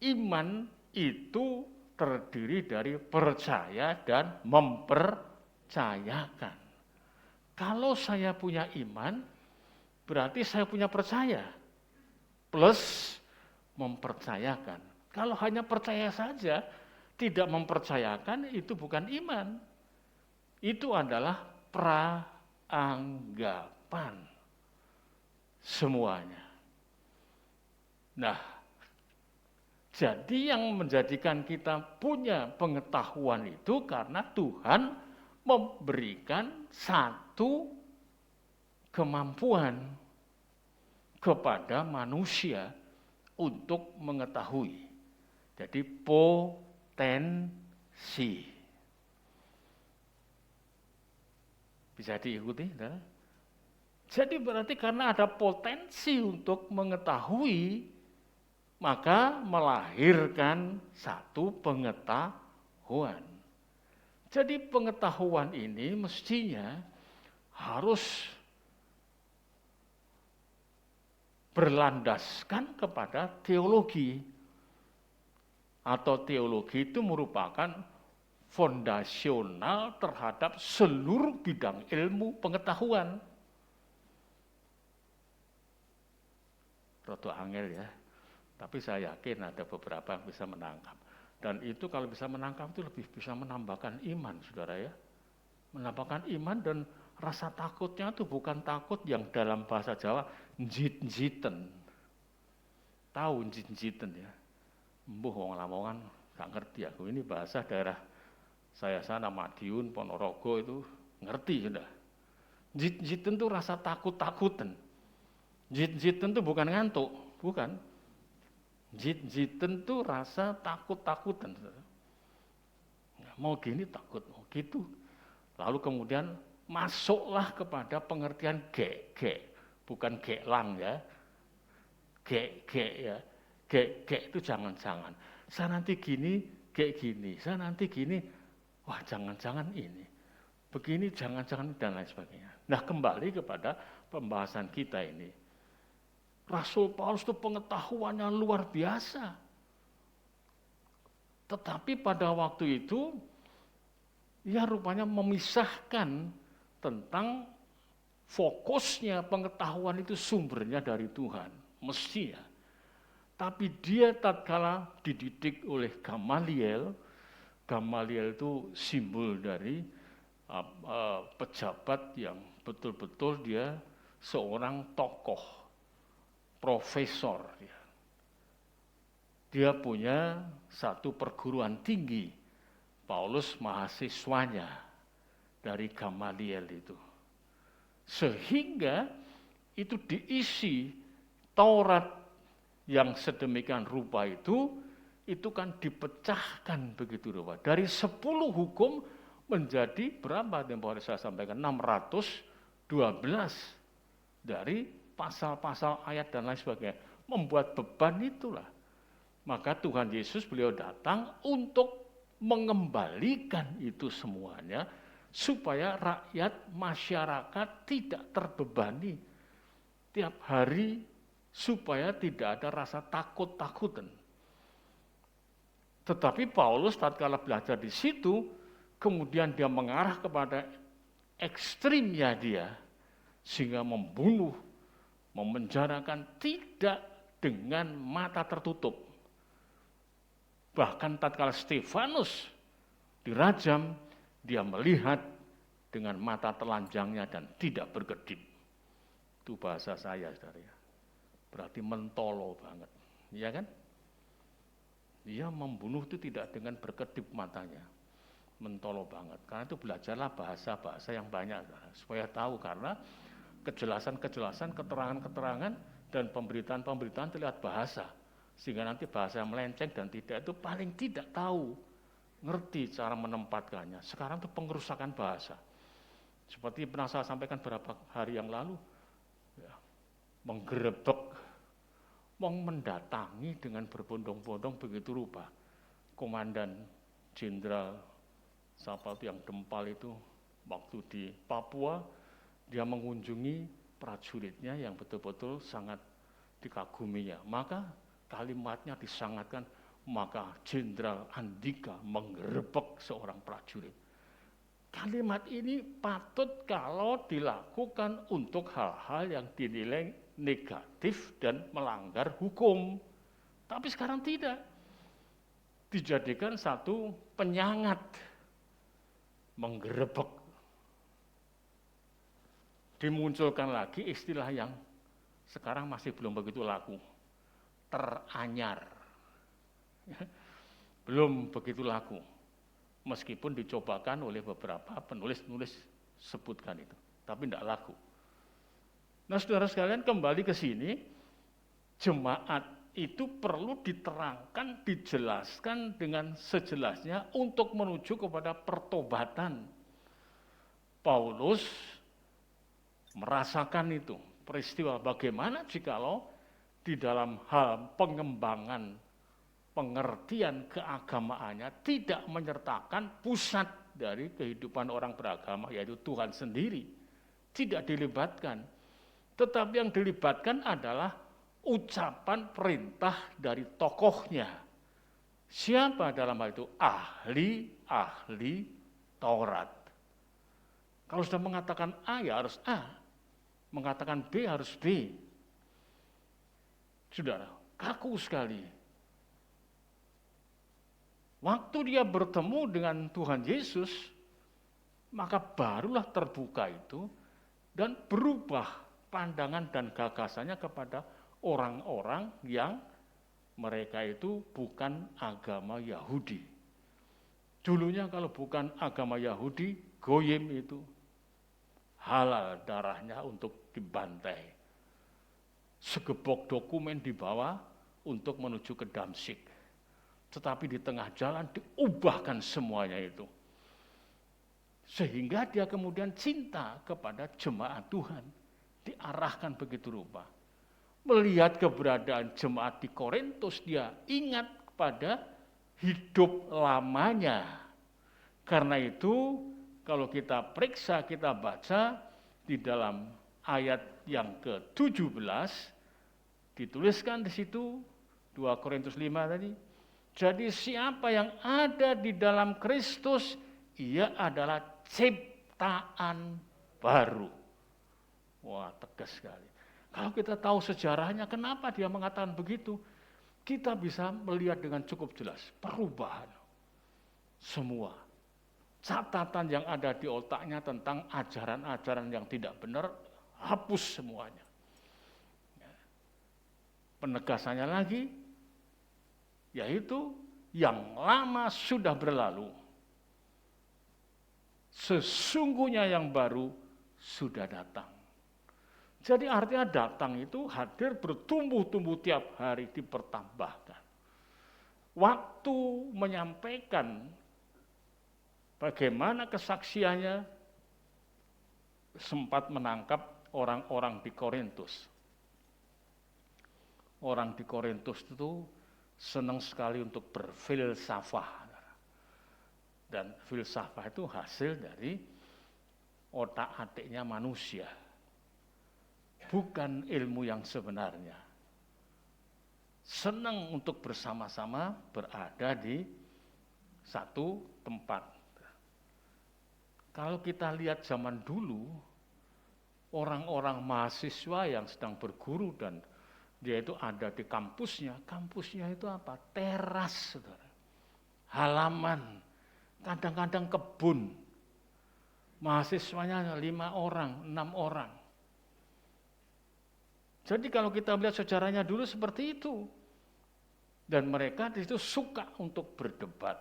iman itu terdiri dari percaya dan mempercayakan. Kalau saya punya iman, berarti saya punya percaya plus mempercayakan. Kalau hanya percaya saja, tidak mempercayakan, itu bukan iman. Itu adalah praanggapan semuanya. Nah, jadi yang menjadikan kita punya pengetahuan itu karena Tuhan memberikan satu kemampuan kepada manusia untuk mengetahui. Jadi potensi. Bisa diikuti? Nah? Jadi berarti karena ada potensi untuk mengetahui, maka melahirkan satu pengetahuan. Jadi pengetahuan ini mestinya harus berlandaskan kepada teologi. Atau teologi itu merupakan fondasional terhadap seluruh bidang ilmu pengetahuan. Rada angel ya. Tapi saya yakin ada beberapa yang bisa menangkap. Dan itu kalau bisa menangkap itu lebih bisa menambahkan iman, saudara ya. Menambahkan iman dan rasa takutnya itu bukan takut yang dalam bahasa Jawa njit-njiten. Tahu njit-njiten ya. Mbuh wong Lamongan gak ngerti aku. Ini bahasa daerah saya sana Madiun, Ponorogo itu ngerti sudah. Njit-njiten itu rasa takut-takutan. Njit-njiten itu bukan ngantuk, bukan. Jit-jiten tuh rasa takut-takutan. Mau gini takut, mau gitu. Lalu kemudian masuklah kepada pengertian gek. Bukan geklang ya. Gek ya. Gek itu jangan-jangan. Saya nanti gini, gek gini. Saya nanti gini, wah jangan-jangan ini. Begini jangan-jangan dan lain sebagainya. Nah kembali kepada pembahasan kita ini. Rasul Paulus itu pengetahuannya luar biasa. Tetapi pada waktu itu, ia rupanya memisahkan tentang fokusnya pengetahuan itu sumbernya dari Tuhan. Mestinya. Tapi dia tatkala dididik oleh Gamaliel, Gamaliel itu simbol dari pejabat yang betul-betul dia seorang tokoh. Profesor dia punya satu perguruan tinggi. Paulus mahasiswanya dari Gamaliel itu. Sehingga itu diisi Taurat yang sedemikian rupa itu kan dipecahkan begitu rupa. Dari 10 hukum menjadi berapa yang boleh saya sampaikan? 612 dari pasal-pasal ayat dan lain sebagainya, membuat beban itulah. Maka Tuhan Yesus beliau datang untuk mengembalikan itu semuanya supaya rakyat masyarakat tidak terbebani tiap hari, supaya tidak ada rasa takut-takutan. Tetapi Paulus tatkala belajar di situ, kemudian dia mengarah kepada ekstrimnya dia, sehingga membunuh, memenjarakan tidak dengan mata tertutup. Bahkan tatkala Stefanus dirajam, dia melihat dengan mata telanjangnya dan tidak berkedip. Itu bahasa saya, saudara. Berarti mentolo banget, ya kan? Dia membunuh itu tidak dengan berkedip matanya, mentolo banget. Karena itu belajarlah bahasa-bahasa yang banyak, saudara, supaya tahu, karena kejelasan-kejelasan, keterangan-keterangan, dan pemberitaan-pemberitaan terlihat bahasa. Sehingga nanti bahasa yang melenceng dan tidak itu paling tidak tahu, ngerti cara menempatkannya. Sekarang itu pengerusakan bahasa. Seperti pernah saya sampaikan beberapa hari yang lalu, ya, menggerebek, mendatangi dengan berbondong-bondong begitu rupa. Komandan Jenderal siapa itu yang Dempal itu, waktu di Papua, dia mengunjungi prajuritnya yang betul-betul sangat dikaguminya. Maka kalimatnya disangatkan, maka Jenderal Andika menggerebek seorang prajurit. Kalimat ini patut kalau dilakukan untuk hal-hal yang dinilai negatif dan melanggar hukum. Tapi sekarang tidak. Dijadikan satu penyangat, menggerebek. Dimunculkan lagi istilah yang sekarang masih belum begitu laku, teranyar. Belum begitu laku. Meskipun dicobakan oleh beberapa penulis-penulis sebutkan itu, tapi tidak laku. Nah, saudara sekalian, kembali ke sini, jemaat itu perlu diterangkan, dijelaskan dengan sejelasnya untuk menuju kepada pertobatan. Paulus merasakan itu, peristiwa bagaimana jikalau di dalam hal pengembangan pengertian keagamaannya tidak menyertakan pusat dari kehidupan orang beragama, yaitu Tuhan sendiri. Tidak dilibatkan. Tetapi yang dilibatkan adalah ucapan perintah dari tokohnya. Siapa dalam hal itu? Ahli Taurat. Kalau sudah mengatakan A, ya harus A. Mengatakan B, harus B. Saudara, kaku sekali. Waktu dia bertemu dengan Tuhan Yesus, maka barulah terbuka itu dan berubah pandangan dan gagasannya kepada orang-orang yang mereka itu bukan agama Yahudi. Dulunya kalau bukan agama Yahudi, goyim itu halal darahnya untuk dibantai. Segebok dokumen dibawa untuk menuju ke Damsyik. Tetapi di tengah jalan diubahkan semuanya itu. Sehingga dia kemudian cinta kepada jemaat Tuhan. Diarahkan begitu rupa. Melihat keberadaan jemaat di Korintus, dia ingat kepada hidup lamanya. Karena itu, kalau kita periksa, kita baca di dalam ayat yang ke-17, dituliskan di situ, 2 Korintus 5 tadi, jadi siapa yang ada di dalam Kristus, ia adalah ciptaan baru. Wah, tegas sekali. Kalau kita tahu sejarahnya, kenapa dia mengatakan begitu? Kita bisa melihat dengan cukup jelas perubahan. Semua catatan yang ada di otaknya tentang ajaran-ajaran yang tidak benar, hapus semuanya. Penegasannya lagi, yaitu yang lama sudah berlalu, sesungguhnya yang baru sudah datang. Jadi artinya datang itu hadir, bertumbuh-tumbuh tiap hari, dipertambahkan. Waktu menyampaikan bagaimana kesaksiannya, sempat menangkap orang-orang di Korintus. Orang di Korintus itu senang sekali untuk berfilsafah. Dan filsafah itu hasil dari otak-atiknya manusia. Bukan ilmu yang sebenarnya. Senang untuk bersama-sama berada di satu tempat. Kalau kita lihat zaman dulu, orang-orang mahasiswa yang sedang berguru dan dia itu ada di kampusnya itu apa? Teras, saudara. halaman, kadang-kadang kebun. Mahasiswanya 5 orang, 6 orang. Jadi kalau kita melihat sejarahnya dulu seperti itu. Dan mereka di situ suka untuk berdebat.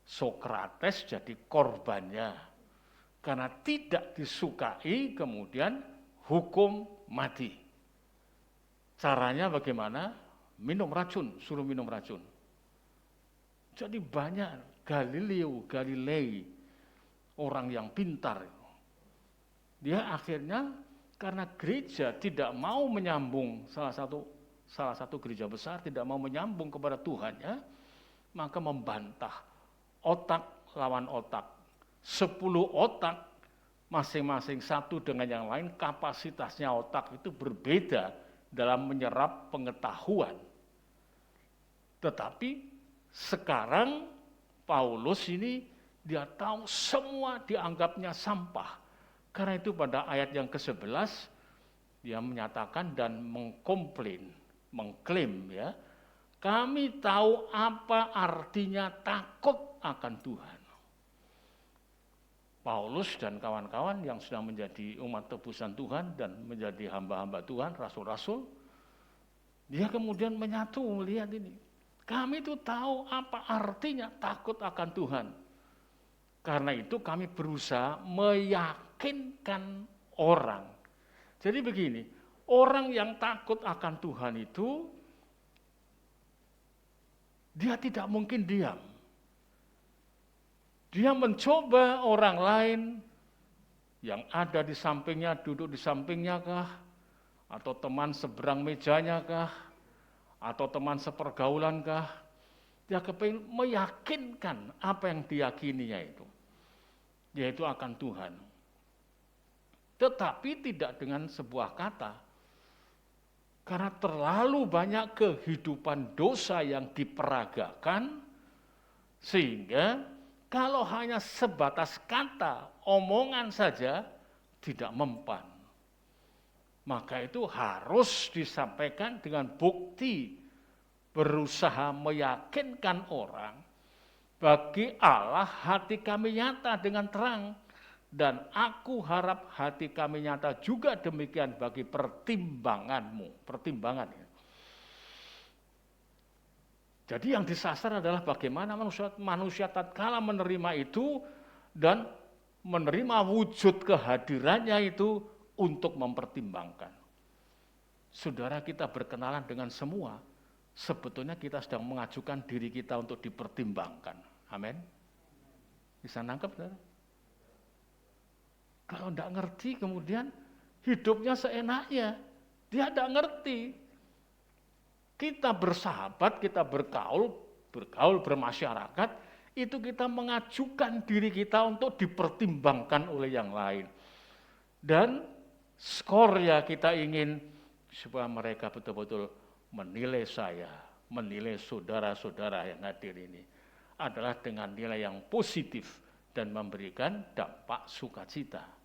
Sokrates jadi korbannya. Karena tidak disukai, kemudian hukum mati. Caranya bagaimana? Minum racun, suruh minum racun. Jadi banyak Galilei, orang yang pintar. Dia akhirnya karena gereja tidak mau menyambung, salah satu gereja besar tidak mau menyambung kepada Tuhannya, maka membantah otak lawan otak. 10 otak, masing-masing satu dengan yang lain, kapasitasnya otak itu berbeda dalam menyerap pengetahuan. Tetapi sekarang Paulus ini dia tahu semua dianggapnya sampah. Karena itu pada ayat yang ke-11 dia menyatakan dan mengklaim ya, kami tahu apa artinya takut akan Tuhan. Paulus dan kawan-kawan yang sedang menjadi umat tebusan Tuhan dan menjadi hamba-hamba Tuhan, rasul-rasul, dia kemudian menyatu melihat ini. Kami itu tahu apa artinya takut akan Tuhan. Karena itu kami berusaha meyakinkan orang. Jadi begini, orang yang takut akan Tuhan itu, dia tidak mungkin diam. Dia mencoba orang lain yang ada di sampingnya, duduk di sampingnya kah, atau teman seberang mejanya kah, atau teman sepergaulan kah, dia kepingin meyakinkan apa yang diyakininya itu, yaitu akan Tuhan. Tetapi tidak dengan sebuah kata, karena terlalu banyak kehidupan dosa yang diperagakan, sehingga kalau hanya sebatas kata, omongan saja tidak mempan. Maka itu harus disampaikan dengan bukti, berusaha meyakinkan orang, bagi Allah hati kami nyata dengan terang, dan aku harap hati kami nyata juga demikian bagi pertimbanganmu. Pertimbangan. Jadi yang disasar adalah bagaimana manusia tatkala menerima itu dan menerima wujud kehadirannya itu untuk mempertimbangkan. Saudara, kita berkenalan dengan semua, sebetulnya kita sedang mengajukan diri kita untuk dipertimbangkan. Amin. Bisa nangkep, saudara? Kalau tidak ngerti kemudian hidupnya seenaknya, dia tidak ngerti. Kita bersahabat, kita bergaul bermasyarakat, itu kita mengajukan diri kita untuk dipertimbangkan oleh yang lain. Dan skor ya kita ingin supaya mereka betul-betul menilai saya, menilai saudara-saudara yang hadir ini adalah dengan nilai yang positif dan memberikan dampak sukacita.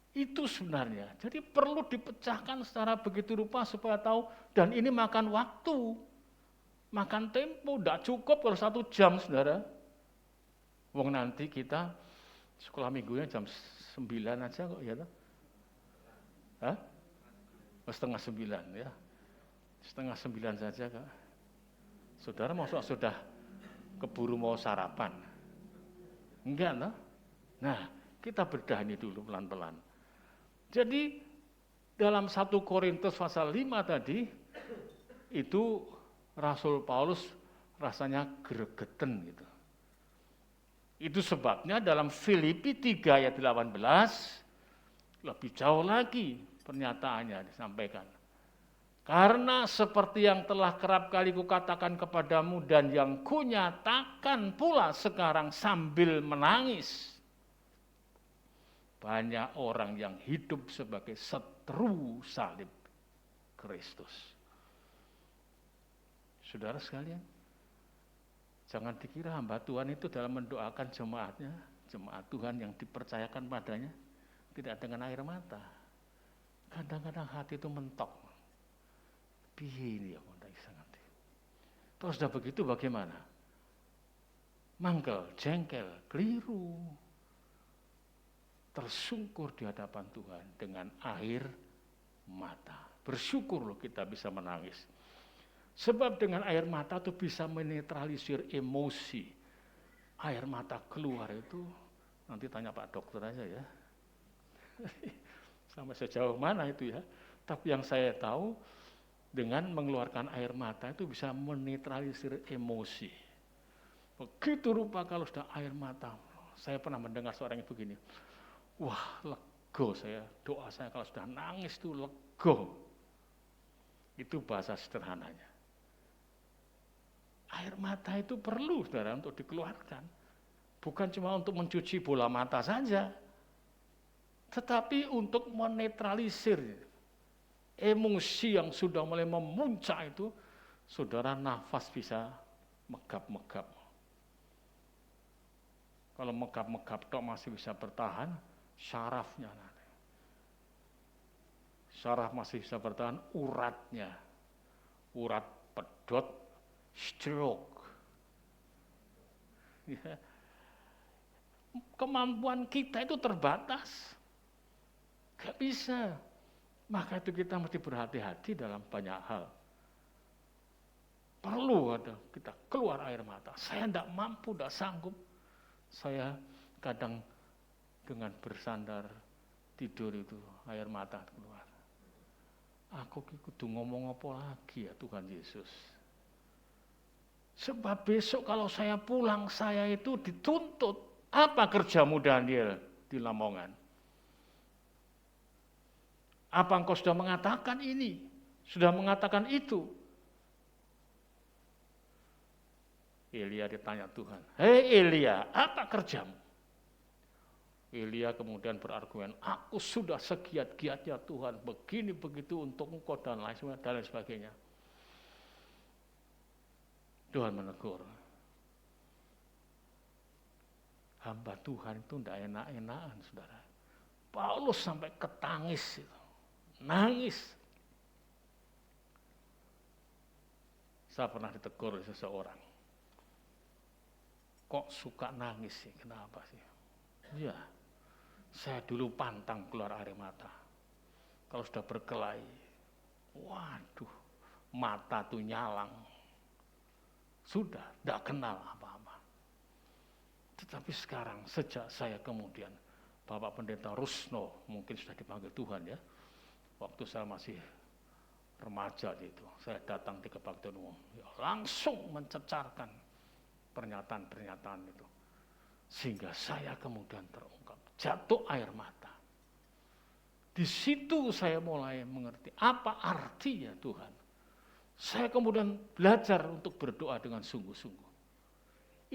Itu sebenarnya. Jadi perlu dipecahkan secara begitu rupa supaya tahu, dan ini makan waktu, makan tempo, tidak cukup kalau 1 jam, saudara. Wong nanti kita sekolah minggunya jam 9 aja kok, ya toh? Hah? 8:30 ya. 8:30 saja kok. Saudara maksud sudah keburu mau sarapan? Enggak, toh? Nah, kita bedah ini dulu pelan-pelan. Jadi dalam 1 Korintus pasal 5 tadi, itu Rasul Paulus rasanya gregeten gitu. Itu sebabnya dalam Filipi 3 ayat 18, lebih jauh lagi pernyataannya disampaikan. Karena seperti yang telah kerap kali kukatakan kepadamu dan yang kunyatakan pula sekarang sambil menangis, banyak orang yang hidup sebagai seteru salib Kristus. Saudara sekalian, jangan dikira hamba Tuhan itu dalam mendoakan jemaatnya, jemaat Tuhan yang dipercayakan padanya, tidak dengan air mata. Kadang-kadang hati itu mentok. Piye ini ya, terus sudah begitu bagaimana? mangkel, jengkel, keliru. Tersungkur di hadapan Tuhan dengan air mata. Bersyukur loh kita bisa menangis. Sebab dengan air mata itu bisa menetralisir emosi. Air mata keluar itu, nanti tanya Pak Dokter aja ya. Sampai sejauh mana itu ya. Tapi yang saya tahu, dengan mengeluarkan air mata itu bisa menetralisir emosi. Begitu rupa kalau sudah air mata. Saya pernah mendengar seorang ibu begini, wah lego saya, doa saya kalau sudah nangis itu lego. Itu bahasa sederhananya. Air mata itu perlu saudara untuk dikeluarkan. Bukan cuma untuk mencuci bola mata saja, tetapi untuk menetralisir emosi yang sudah mulai memuncak itu, saudara nafas bisa megap-megap. Kalau megap-megap tok masih bisa bertahan, syarafnya nanti. Syaraf masih bisa bertahan, uratnya. Urat pedot, stroke. Ya. Kemampuan kita itu terbatas. Gak bisa. Maka itu kita mesti berhati-hati dalam banyak hal. Perlu ada kita keluar air mata. Saya tidak mampu, tidak sanggup. Saya kadang dengan bersandar tidur itu air mata keluar. Aku kudu ngomong apa lagi ya Tuhan Yesus. Sebab besok kalau saya pulang saya itu dituntut. Apa kerjamu Daniel di Lamongan? Apa engkau sudah mengatakan ini? Sudah mengatakan itu? Elia ditanya Tuhan, hei Elia, apa kerjamu? Elia kemudian berargumen, aku sudah segiat-giatnya Tuhan, begini begitu untuk engkau dan lain sebagainya. Tuhan menegur, hamba Tuhan itu tidak enak-enakan, saudara. Paulus sampai ketangis, nangis. Saya pernah ditegur oleh seseorang. Kok suka nangis sih? Kenapa sih? Iya, saya dulu pantang keluar air mata. Kalau sudah berkelahi, waduh, mata tuh nyalang. Sudah, tidak kenal apa-apa. Tetapi sekarang, sejak saya kemudian, Bapak Pendeta Rusno, mungkin sudah dipanggil Tuhan ya, waktu saya masih remaja itu, saya datang di kebaktian umum, ya, langsung mencecarkan pernyataan-pernyataan itu. Sehingga saya kemudian terungkap, jatuh air mata. Di situ saya mulai mengerti apa artinya Tuhan. Saya kemudian belajar untuk berdoa dengan sungguh-sungguh.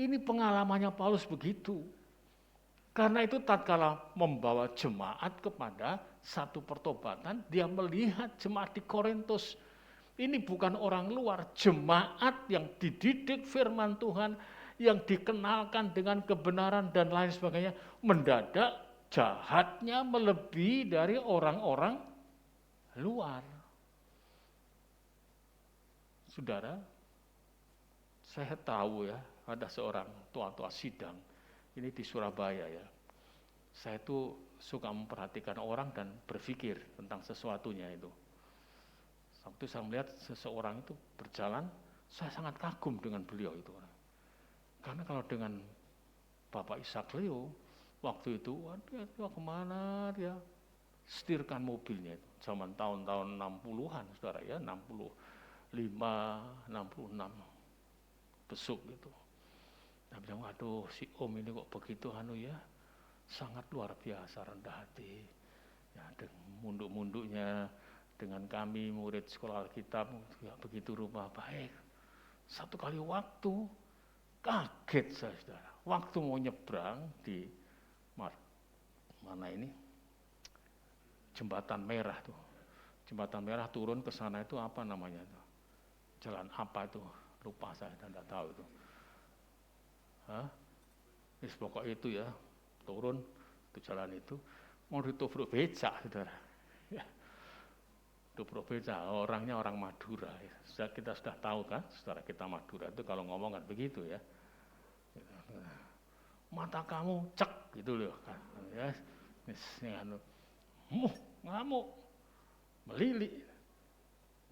Ini pengalamannya Paulus begitu. Karena itu tatkala membawa jemaat kepada satu pertobatan, dia melihat jemaat di Korintus. Ini bukan orang luar, jemaat yang dididik firman Tuhan, yang dikenalkan dengan kebenaran dan lain sebagainya, mendadak jahatnya melebihi dari orang-orang luar. Saudara, saya tahu ya, ada seorang tua-tua sidang, ini di Surabaya ya. Saya tuh suka memperhatikan orang dan berpikir tentang sesuatunya itu. Waktu saya melihat seseorang itu berjalan, saya sangat kagum dengan beliau itu. Karena kalau dengan Bapak Ishak Leo, waktu itu, waduh dia kemana dia setirkan mobilnya itu. Zaman tahun-tahun 60-an, saudara ya, 65, 66 besuk gitu. Nah bilang, waduh si Om ini kok begitu ya, sangat luar biasa rendah hati. Ya, munduk-munduknya dengan kami murid sekolah Alkitab, ya, begitu rupa baik. Satu kali waktu, kaget saya saudara. Waktu mau nyebrang di mana ini? Jembatan Merah tuh. Jembatan Merah turun ke sana itu apa namanya tuh? Jalan apa itu? Lupa saya, tidak tahu itu. Pokok itu ya, turun itu jalan itu, mau ditubruk becak, saudara. Ya. Tubruk becak, orangnya orang Madura. Ya. Kita sudah tahu kan, saudara kita Madura itu kalau ngomong kan begitu ya. mata kamu cek gitu loh kan. Ya, ngamuk, melilik,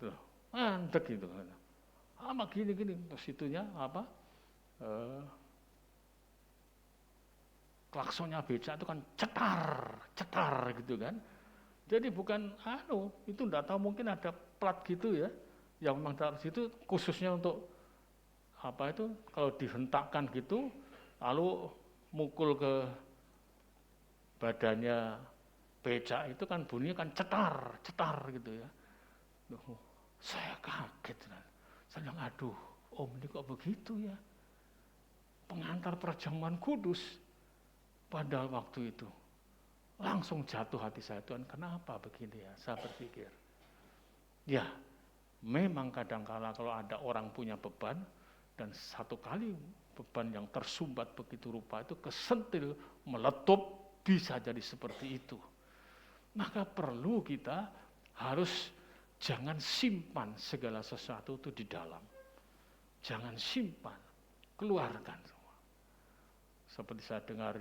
tuh, mandek gitu kan. Apa gini, terus itunya apa? Klaksonnya becak itu kan cetar gitu kan. Jadi bukan itu enggak tahu, mungkin ada plat gitu ya, yang memang dari situ khususnya untuk apa itu, kalau dihentakkan gitu, lalu mukul ke badannya becak itu kan bunyinya kan cetar gitu ya. Saya kaget, saya bilang, aduh om ini kok begitu ya, pengantar perjamuan kudus. Pada waktu itu langsung jatuh hati saya, Tuhan kenapa begini ya, saya berpikir. Ya memang kadangkala kalau ada orang punya beban, dan satu kali beban yang tersumbat begitu rupa itu kesentil, meletup, bisa jadi seperti itu. Maka perlu kita harus jangan simpan segala sesuatu itu di dalam. Jangan simpan, keluarkan semua. Seperti saya dengar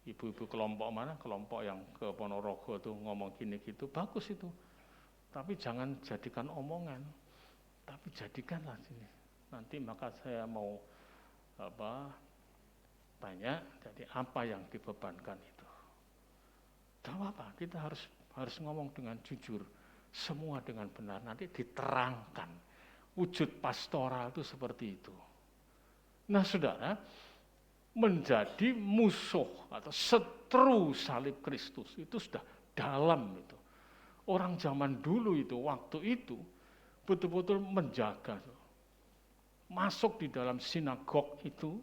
ibu-ibu kelompok yang ke Ponorogo tuh ngomong gini gitu, bagus itu. Tapi jangan jadikan omongan, tapi jadikanlah sini. Nanti maka saya mau tanya, jadi apa yang dibebankan itu? Tidak apa, kita harus ngomong dengan jujur, semua dengan benar. Nanti diterangkan wujud pastoral itu seperti itu. Nah, saudara, menjadi musuh atau seteru salib Kristus itu sudah dalam itu. Orang zaman dulu itu, waktu itu betul-betul menjaga. Masuk di dalam sinagog itu,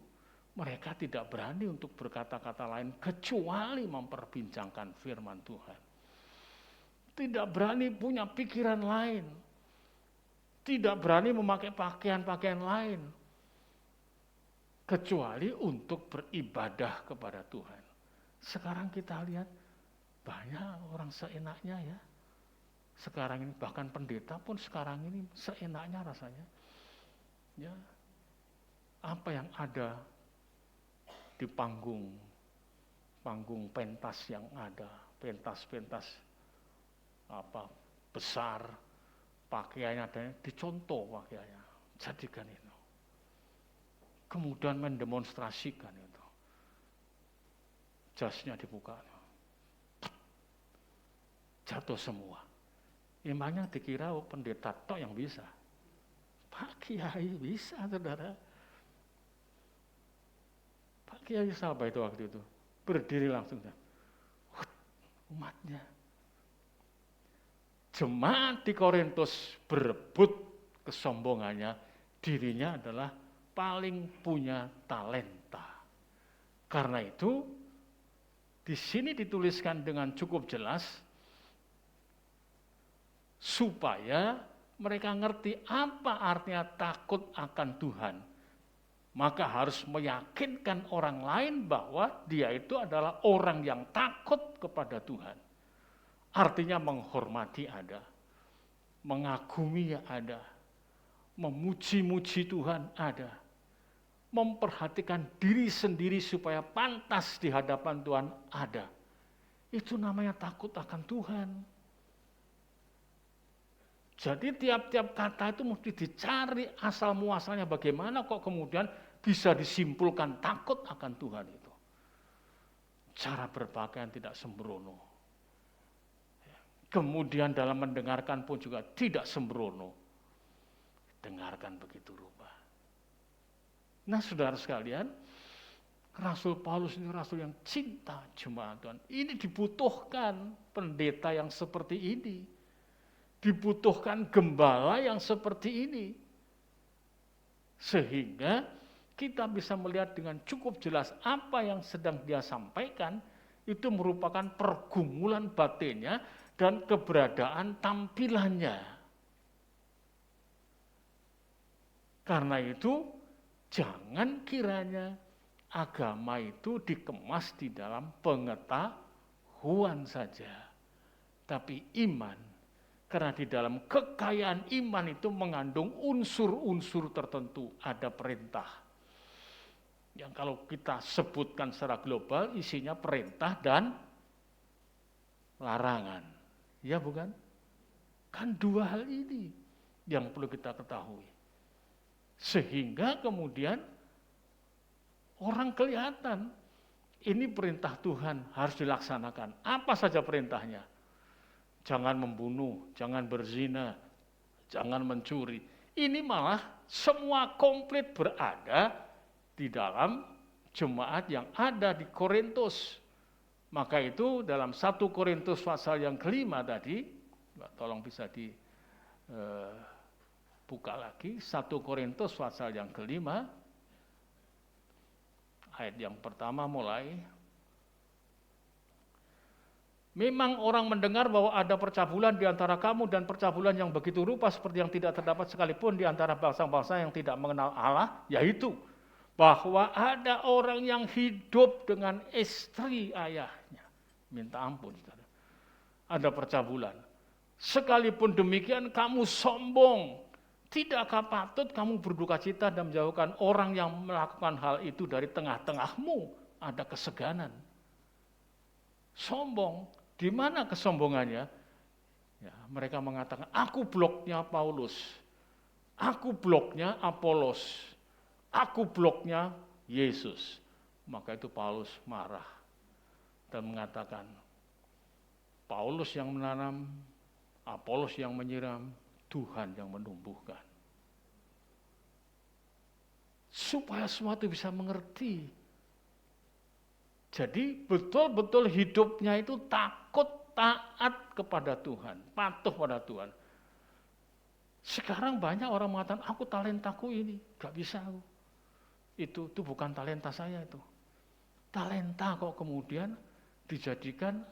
mereka tidak berani untuk berkata-kata lain kecuali memperbincangkan firman Tuhan. Tidak berani punya pikiran lain. Tidak berani memakai pakaian-pakaian lain. Kecuali untuk beribadah kepada Tuhan. Sekarang kita lihat banyak orang seenaknya ya. Sekarang ini bahkan pendeta pun sekarang ini seenaknya rasanya. Ya, apa yang ada di panggung pentas yang ada, pentas apa besar, pakaiannya ada, dicontoh pakaiannya, jadikan itu. Kemudian mendemonstrasikan itu. Jasnya dibuka. Jatuh semua. Emangnya dikira pendeta tok yang bisa? Pak Kiai bisa, saudara. Pak Kiai siapa itu waktu itu? Berdiri langsung. Umatnya. Jemaat di Korintus berebut kesombongannya, dirinya adalah paling punya talenta. Karena itu di sini dituliskan dengan cukup jelas supaya mereka ngerti apa artinya takut akan Tuhan. Maka harus meyakinkan orang lain bahwa dia itu adalah orang yang takut kepada Tuhan. Artinya menghormati ada, mengagumi ada, memuji-muji Tuhan ada, memperhatikan diri sendiri supaya pantas di hadapan Tuhan ada. Itu namanya takut akan Tuhan. Jadi tiap-tiap kata itu mesti dicari asal muasalnya, bagaimana kok kemudian bisa disimpulkan takut akan Tuhan itu. Cara berpakaian tidak sembrono. Kemudian dalam mendengarkan pun juga tidak sembrono. Dengarkan begitu rupa. Nah, saudara sekalian, Rasul Paulus ini rasul yang cinta jemaat Tuhan. Ini dibutuhkan pendeta yang seperti ini. Dibutuhkan gembala yang seperti ini. Sehingga kita bisa melihat dengan cukup jelas apa yang sedang dia sampaikan itu merupakan pergumulan batinnya dan keberadaan tampilannya. Karena itu jangan kiranya agama itu dikemas di dalam pengetahuan saja. Tapi iman, karena di dalam kekayaan iman itu mengandung unsur-unsur tertentu. Ada perintah, Yang kalau kita sebutkan secara global isinya perintah dan larangan. Ya bukan? Kan dua hal ini yang perlu kita ketahui. Sehingga kemudian orang kelihatan ini perintah Tuhan harus dilaksanakan. Apa saja perintahnya? Jangan membunuh, jangan berzina, jangan mencuri. Ini malah semua komplit berada di dalam jemaat yang ada di Korintus. Maka itu dalam 1 Korintus pasal yang kelima tadi, tolong bisa dibuka lagi, 1 Korintus pasal yang kelima, ayat yang pertama mulai. Memang orang mendengar bahwa ada percabulan di antara kamu dan percabulan yang begitu rupa seperti yang tidak terdapat sekalipun di antara bangsa-bangsa yang tidak mengenal Allah, yaitu bahwa ada orang yang hidup dengan istri ayahnya. Minta ampun, saudara. Ada percabulan. Sekalipun demikian kamu sombong. Tidakkah patut kamu berduka cita dan menjauhkan orang yang melakukan hal itu dari tengah-tengahmu? Ada keseganan. Sombong. Di mana kesombongannya? Ya, mereka mengatakan, aku bloknya Paulus. Aku bloknya Apolos. Aku bloknya Yesus. Maka itu Paulus marah dan mengatakan, Paulus yang menanam, Apolos yang menyiram, Tuhan yang menumbuhkan. Supaya semua itu bisa mengerti. Jadi betul-betul hidupnya itu takut, taat kepada Tuhan, patuh pada Tuhan. Sekarang banyak orang mengatakan, aku talentaku ini, gak bisa aku. Itu bukan talenta saya itu. Talenta kok kemudian dijadikan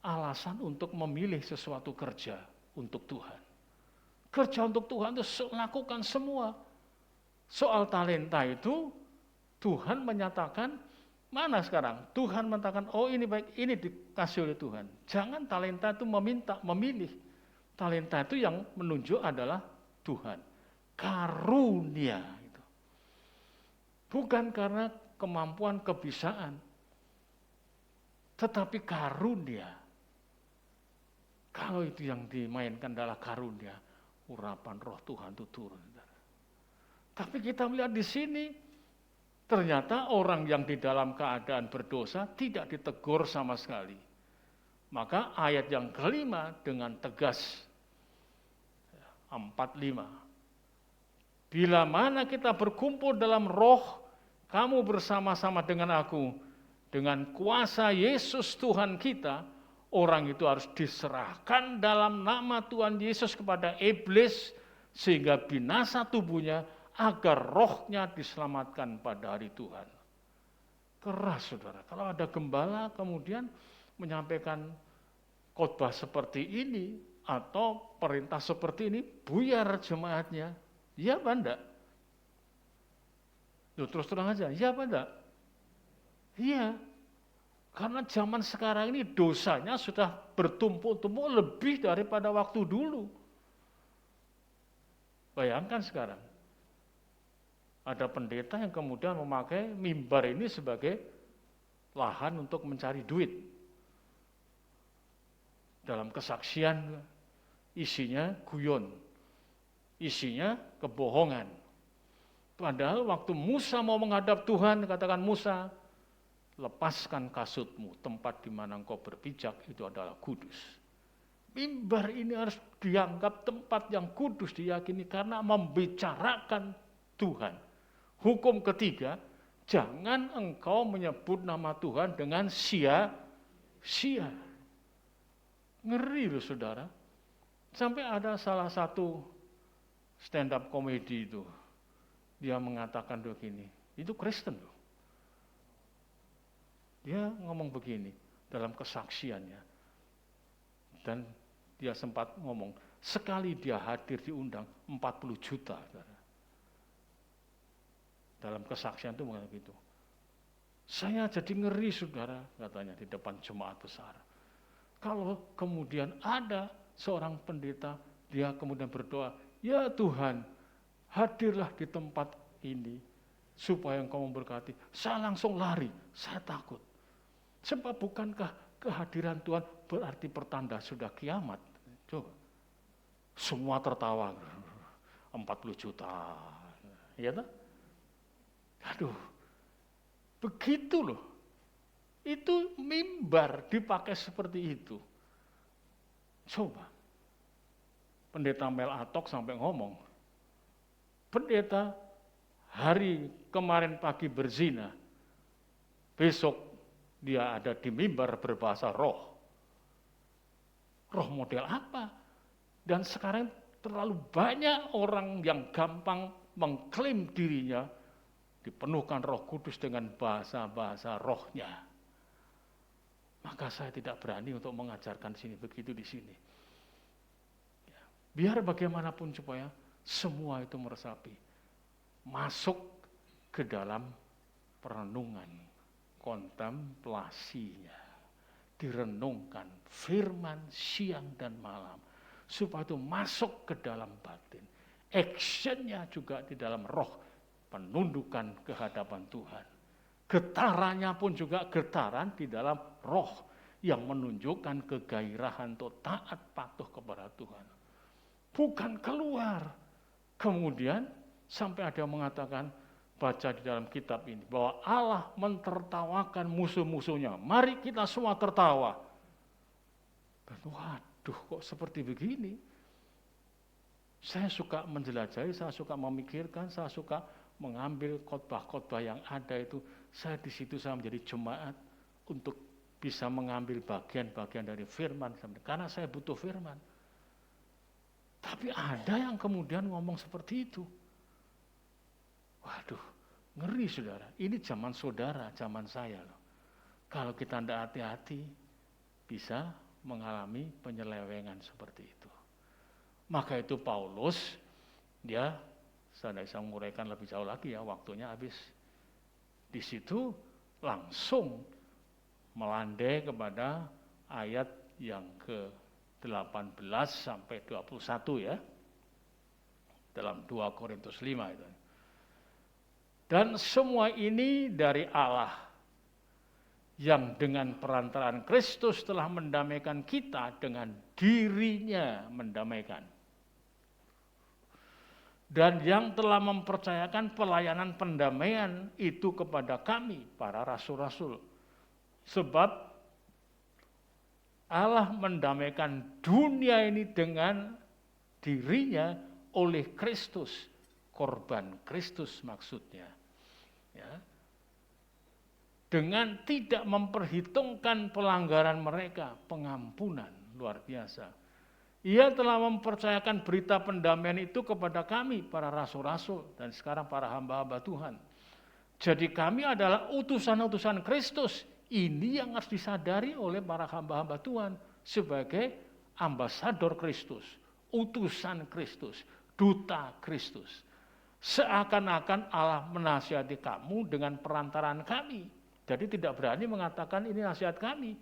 alasan untuk memilih sesuatu kerja untuk Tuhan. Kerja untuk Tuhan itu lakukan semua. Soal talenta itu Tuhan menyatakan, mana sekarang? Tuhan mengatakan, oh ini baik, ini dikasih oleh Tuhan. Jangan talenta itu memilih. Talenta itu yang menunjuk adalah Tuhan. Karunia. Bukan karena kemampuan kebisaan, tetapi karunia. Kalau itu yang dimainkan adalah karunia, urapan roh Tuhan itu turun. Tapi kita melihat di sini, ternyata orang yang di dalam keadaan berdosa tidak ditegur sama sekali. Maka ayat yang kelima dengan tegas, 45. Bila mana kita berkumpul dalam roh, kamu bersama-sama dengan aku, dengan kuasa Yesus Tuhan kita, orang itu harus diserahkan dalam nama Tuhan Yesus kepada iblis, sehingga binasa tubuhnya, agar rohnya diselamatkan pada hari Tuhan. Keras, saudara. Kalau ada gembala kemudian menyampaikan khotbah seperti ini, atau perintah seperti ini, buyar jemaatnya. Iya apa enggak? Loh, terus terang aja, iya apa enggak? Iya. Karena zaman sekarang ini dosanya sudah bertumpuk-tumpuk lebih daripada waktu dulu. Bayangkan sekarang. Ada pendeta yang kemudian memakai mimbar ini sebagai lahan untuk mencari duit. Dalam kesaksian isinya guyon, isinya kebohongan. Padahal waktu Musa mau menghadap Tuhan, katakan Musa, lepaskan kasutmu, tempat di mana engkau berpijak itu adalah kudus. Mimbar ini harus dianggap tempat yang kudus, diyakini karena membicarakan Tuhan. Hukum ketiga, jangan engkau menyebut nama Tuhan dengan sia-sia. Ngeri loh saudara. Sampai ada salah satu stand up komedi itu, dia mengatakan begini, itu Kristen loh. Dia ngomong begini dalam kesaksiannya. Dan dia sempat ngomong, sekali dia hadir diundang 40 juta. Dalam kesaksian itu mengatakan gitu. Saya jadi ngeri saudara, katanya di depan jemaat besar. Kalau kemudian ada seorang pendeta, dia kemudian berdoa, ya Tuhan, hadirlah di tempat ini. supaya engkau memberkati. Saya langsung lari, saya takut. Sebab bukankah kehadiran Tuhan berarti pertanda sudah kiamat? Coba. Semua tertawa. 40 juta. Ya tak? Aduh. Begitu loh. Itu mimbar dipakai seperti itu. Coba. Pendeta Mel Atok sampai ngomong, pendeta hari kemarin pagi berzina, besok dia ada di mimbar berbahasa roh. Roh model apa? Dan sekarang terlalu banyak orang yang gampang mengklaim dirinya dipenuhkan Roh Kudus dengan bahasa-bahasa rohnya. Maka saya tidak berani untuk mengajarkan sini begitu di sini. Biar bagaimanapun supaya semua itu meresapi, masuk ke dalam perenungan, kontemplasinya, direnungkan firman siang dan malam, supaya itu masuk ke dalam batin. Actionnya juga di dalam roh, penundukan ke hadapan Tuhan. Getarannya pun juga getaran di dalam roh yang menunjukkan kegairahan untuk taat patuh kepada Tuhan. Bukan keluar. Kemudian sampai ada yang mengatakan, baca di dalam kitab ini, bahwa Allah mentertawakan musuh-musuhnya. Mari kita semua tertawa. Waduh, kok seperti begini? Saya suka menjelajahi, saya suka memikirkan, saya suka mengambil khotbah-khotbah yang ada itu. Saya di situ saya menjadi jemaat untuk bisa mengambil bagian-bagian dari firman. Karena saya butuh firman. Tapi ada yang kemudian ngomong seperti itu. Waduh, ngeri saudara. Ini zaman saudara, zaman saya loh. Kalau kita tidak hati-hati, bisa mengalami penyelewengan seperti itu. Maka itu Paulus, dia, saya tidak bisa menguraikan lebih jauh lagi ya, waktunya habis. Di situ langsung melandai kepada ayat yang ke-18 sampai 21 ya. Dalam 2 Korintus 5 itu. Dan semua ini dari Allah yang dengan perantaraan Kristus telah mendamaikan kita dengan dirinya mendamaikan. Dan yang telah mempercayakan pelayanan pendamaian itu kepada kami, para rasul-rasul. Sebab Allah mendamaikan dunia ini dengan dirinya oleh Kristus. Korban Kristus maksudnya. Ya. Dengan tidak memperhitungkan pelanggaran mereka, pengampunan luar biasa. Ia telah mempercayakan berita pendamaian itu kepada kami, para rasul-rasul, dan sekarang para hamba-hamba Tuhan. Jadi kami adalah utusan-utusan Kristus. Ini yang harus disadari oleh para hamba-hamba Tuhan sebagai ambasador Kristus, utusan Kristus, duta Kristus. Seakan-akan Allah menasihati kamu dengan perantaraan kami. Jadi tidak berani mengatakan ini nasihat kami.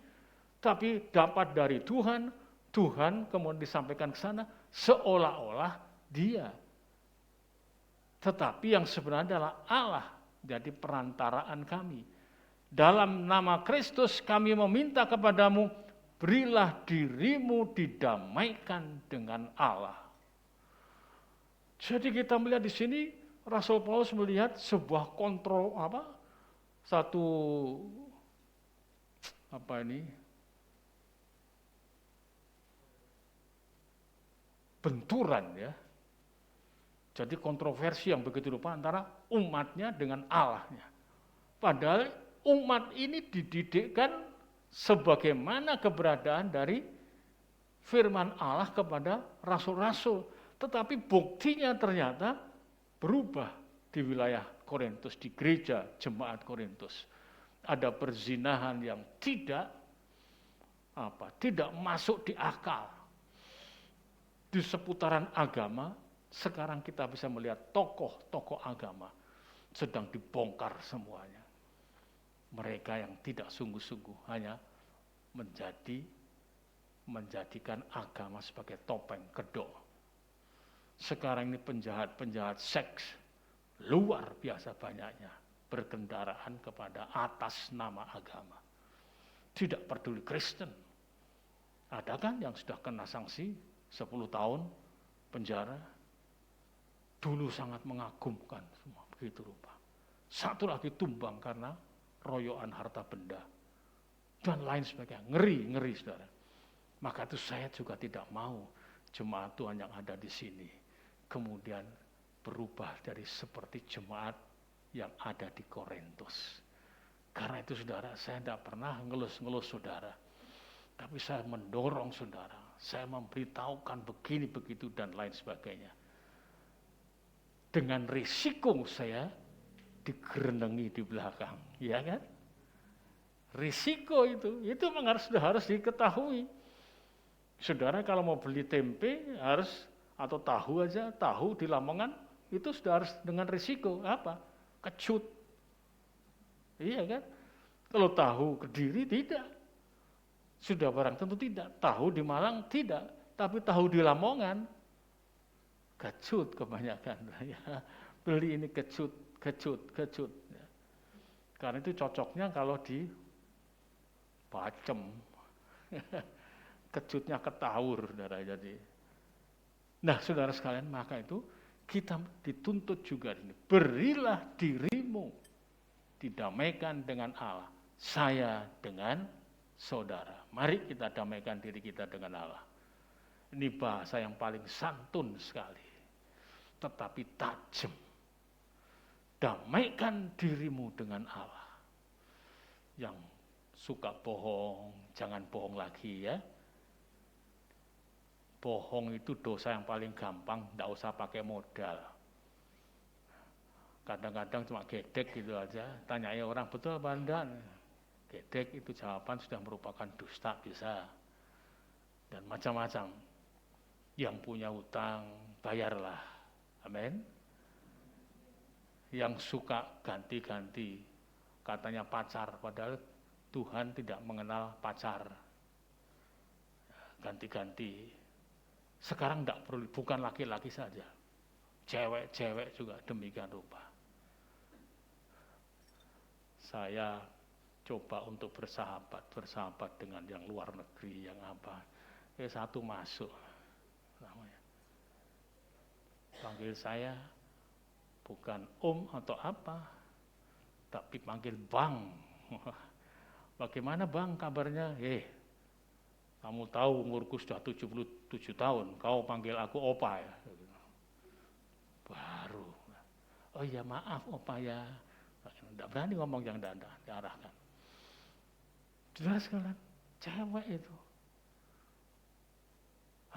Tapi dapat dari Tuhan, Tuhan kemudian disampaikan ke sana seolah-olah dia. Tetapi yang sebenarnya adalah Allah, jadi perantaraan kami. Dalam nama Kristus kami meminta kepadamu, berilah dirimu didamaikan dengan Allah. Jadi kita melihat di sini Rasul Paulus melihat sebuah kontrol benturan ya. Jadi kontroversi yang begitu rupa antara umatnya dengan Allahnya. Padahal umat ini dididikkan sebagaimana keberadaan dari firman Allah kepada rasul-rasul. Tetapi buktinya ternyata berubah di wilayah Korintus, di gereja jemaat Korintus. Ada perzinahan yang tidak masuk di akal. Di seputaran agama, sekarang kita bisa melihat tokoh-tokoh agama sedang dibongkar semuanya. Mereka yang tidak sungguh-sungguh hanya menjadikan agama sebagai topeng kedok. Sekarang ini penjahat-penjahat seks luar biasa banyaknya berkendaraan kepada atas nama agama. Tidak peduli Kristen. Ada kan yang sudah kena sanksi 10 tahun penjara? Dulu sangat mengagumkan semua, begitu rupa. Satu lagi tumbang karena royokan harta benda. Dan lain sebagainya. Ngeri saudara. Maka itu saya juga tidak mau jemaat Tuhan yang ada di sini kemudian berubah dari seperti jemaat yang ada di Korintus. Karena itu saudara, saya tidak pernah ngelus-ngelus saudara. Tapi saya mendorong saudara, saya memberitahukan begini, begitu, dan lain sebagainya. Dengan risiko saya digerenengi di belakang, ya kan? Risiko itu memang sudah harus diketahui. Saudara kalau mau beli tempe harus, atau tahu aja, tahu di Lamongan, itu sudah harus dengan risiko, apa? Kecut. Iya kan? Kalau tahu Kediri tidak. Sudah barang tentu tidak. Tahu di Malang tidak. Tapi tahu di Lamongan, kecut kebanyakan. Beli ini kecut. Karena itu cocoknya kalau di Pacem. Kecutnya ketawur, saudara. Jadi, nah saudara sekalian, maka itu kita dituntut juga ini. Berilah dirimu didamaikan dengan Allah. Saya dengan saudara. Mari kita damaikan diri kita dengan Allah. Ini bahasa yang paling santun sekali, tetapi tajam. Damaikan dirimu dengan Allah. Yang suka bohong, jangan bohong lagi ya. Bohong itu dosa yang paling gampang, tidak usah pakai modal. Kadang-kadang cuma gedek gitu aja, tanyai orang, betul apa enggak? Gedek itu jawaban sudah merupakan dusta bisa. Dan macam-macam. Yang punya utang, bayarlah. Amin. Yang suka ganti-ganti, katanya pacar, padahal Tuhan tidak mengenal pacar. Ganti-ganti. Sekarang tidak perlu, bukan laki-laki saja, cewek-cewek juga demikian rupa. Saya coba untuk bersahabat dengan yang luar negeri, yang apa. Satu masuk, namanya. Panggil saya bukan om atau apa, tapi panggil bang. Bagaimana bang kabarnya? Kamu tahu umurku sudah 77 tahun, kau panggil aku opa ya. Baru, oh ya maaf opa ya. Tidak berani ngomong yang tidak diarahkan. Saudara sekalian, cewek itu.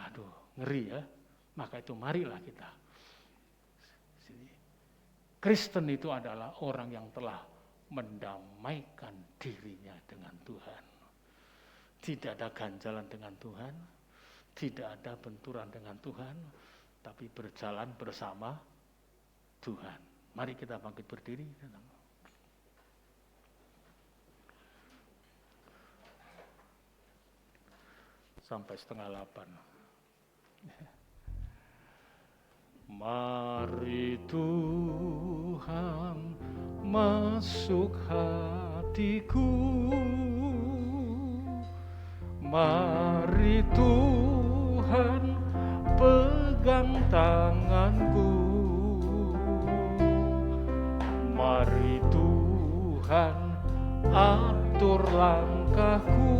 Aduh, ngeri ya. Maka itu marilah kita. Kristen itu adalah orang yang telah mendamaikan dirinya dengan Tuhan. Tidak ada ganjalan dengan Tuhan, tidak ada benturan dengan Tuhan, tapi berjalan bersama Tuhan. Mari kita bangkit berdiri. Sampai 7:30. Mari Tuhan masuk hatiku. Mari Tuhan pegang tanganku. Mari Tuhan atur langkahku.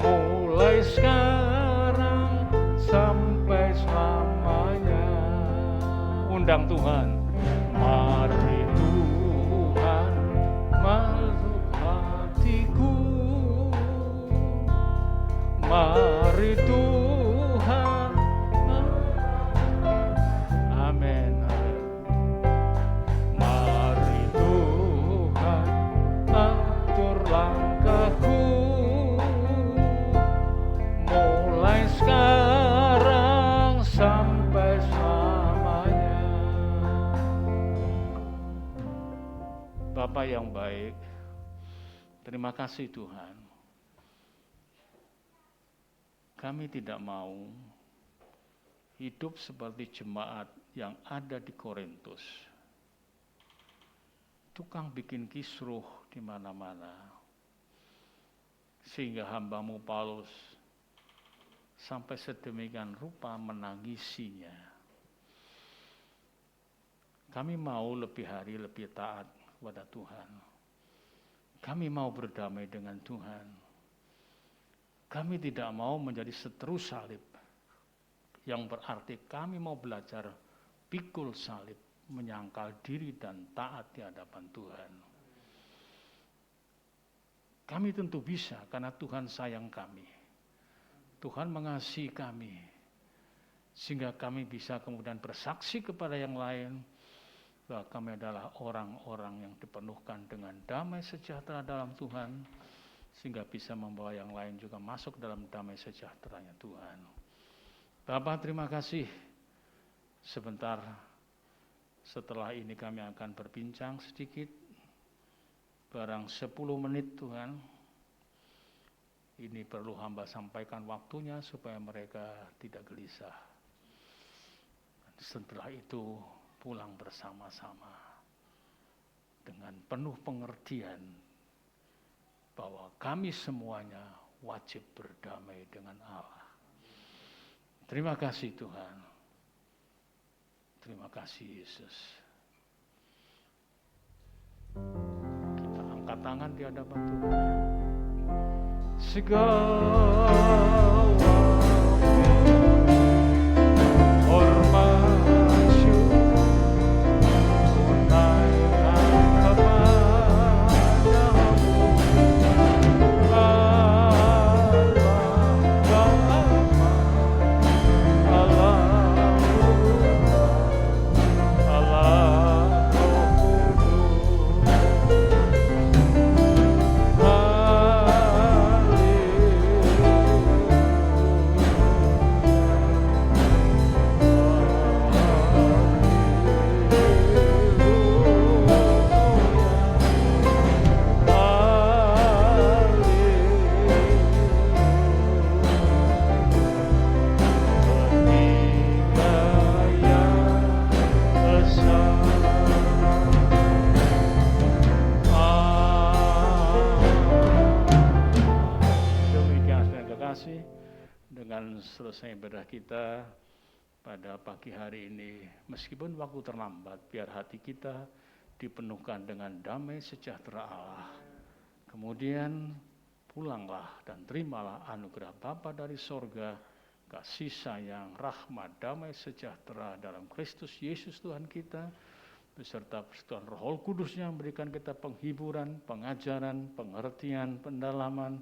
Mulai sekarang sampai selamanya. Undang Tuhan. Mari Tuhan masuk hatiku. Mari Tuhan. Amin. Mari Tuhan atur langkahku. Mulai sekarang sampai selamanya. Bapa yang baik, terima kasih Tuhan. Kami tidak mau hidup seperti jemaat yang ada di Korintus. Tukang bikin kisruh di mana-mana. Sehingga hambamu Paulus sampai sedemikian rupa menangisinya. Kami mau lebih hari lebih taat kepada Tuhan. Kami mau berdamai dengan Tuhan. Kami tidak mau menjadi seteru salib. Yang berarti kami mau belajar pikul salib, menyangkal diri dan taat di hadapan Tuhan. Kami tentu bisa karena Tuhan sayang kami. Tuhan mengasihi kami. Sehingga kami bisa kemudian bersaksi kepada yang lain bahwa kami adalah orang-orang yang dipenuhkan dengan damai sejahtera dalam Tuhan, sehingga bisa membawa yang lain juga masuk dalam damai sejahteranya Tuhan. Bapak, terima kasih. Sebentar setelah ini kami akan berbincang sedikit, barang 10 menit Tuhan. Ini perlu hamba sampaikan waktunya supaya mereka tidak gelisah. Setelah itu pulang bersama-sama dengan penuh pengertian bahwa kami semuanya wajib berdamai dengan Allah. Terima kasih Tuhan. Terima kasih Yesus. Kita angkat tangan di hadapan Tuhan. Segala hormat syukur naikkan kepadamu, dengan selesai ibadah kita pada pagi hari ini, meskipun waktu terlambat, biar hati kita dipenuhkan dengan damai sejahtera Allah. Kemudian pulanglah dan terimalah anugerah Bapa dari sorga, kasih sayang, rahmat, damai sejahtera dalam Kristus Yesus Tuhan kita, beserta persekutuan Roh Kudus-Nya memberikan kita penghiburan, pengajaran, pengertian, pendalaman,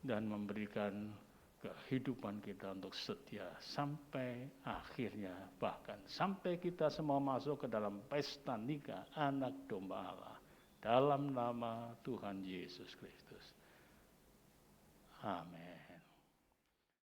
dan memberikan kehidupan kita untuk setia sampai akhirnya, bahkan sampai kita semua masuk ke dalam pesta nikah anak domba Allah dalam nama Tuhan Yesus Kristus. Amin.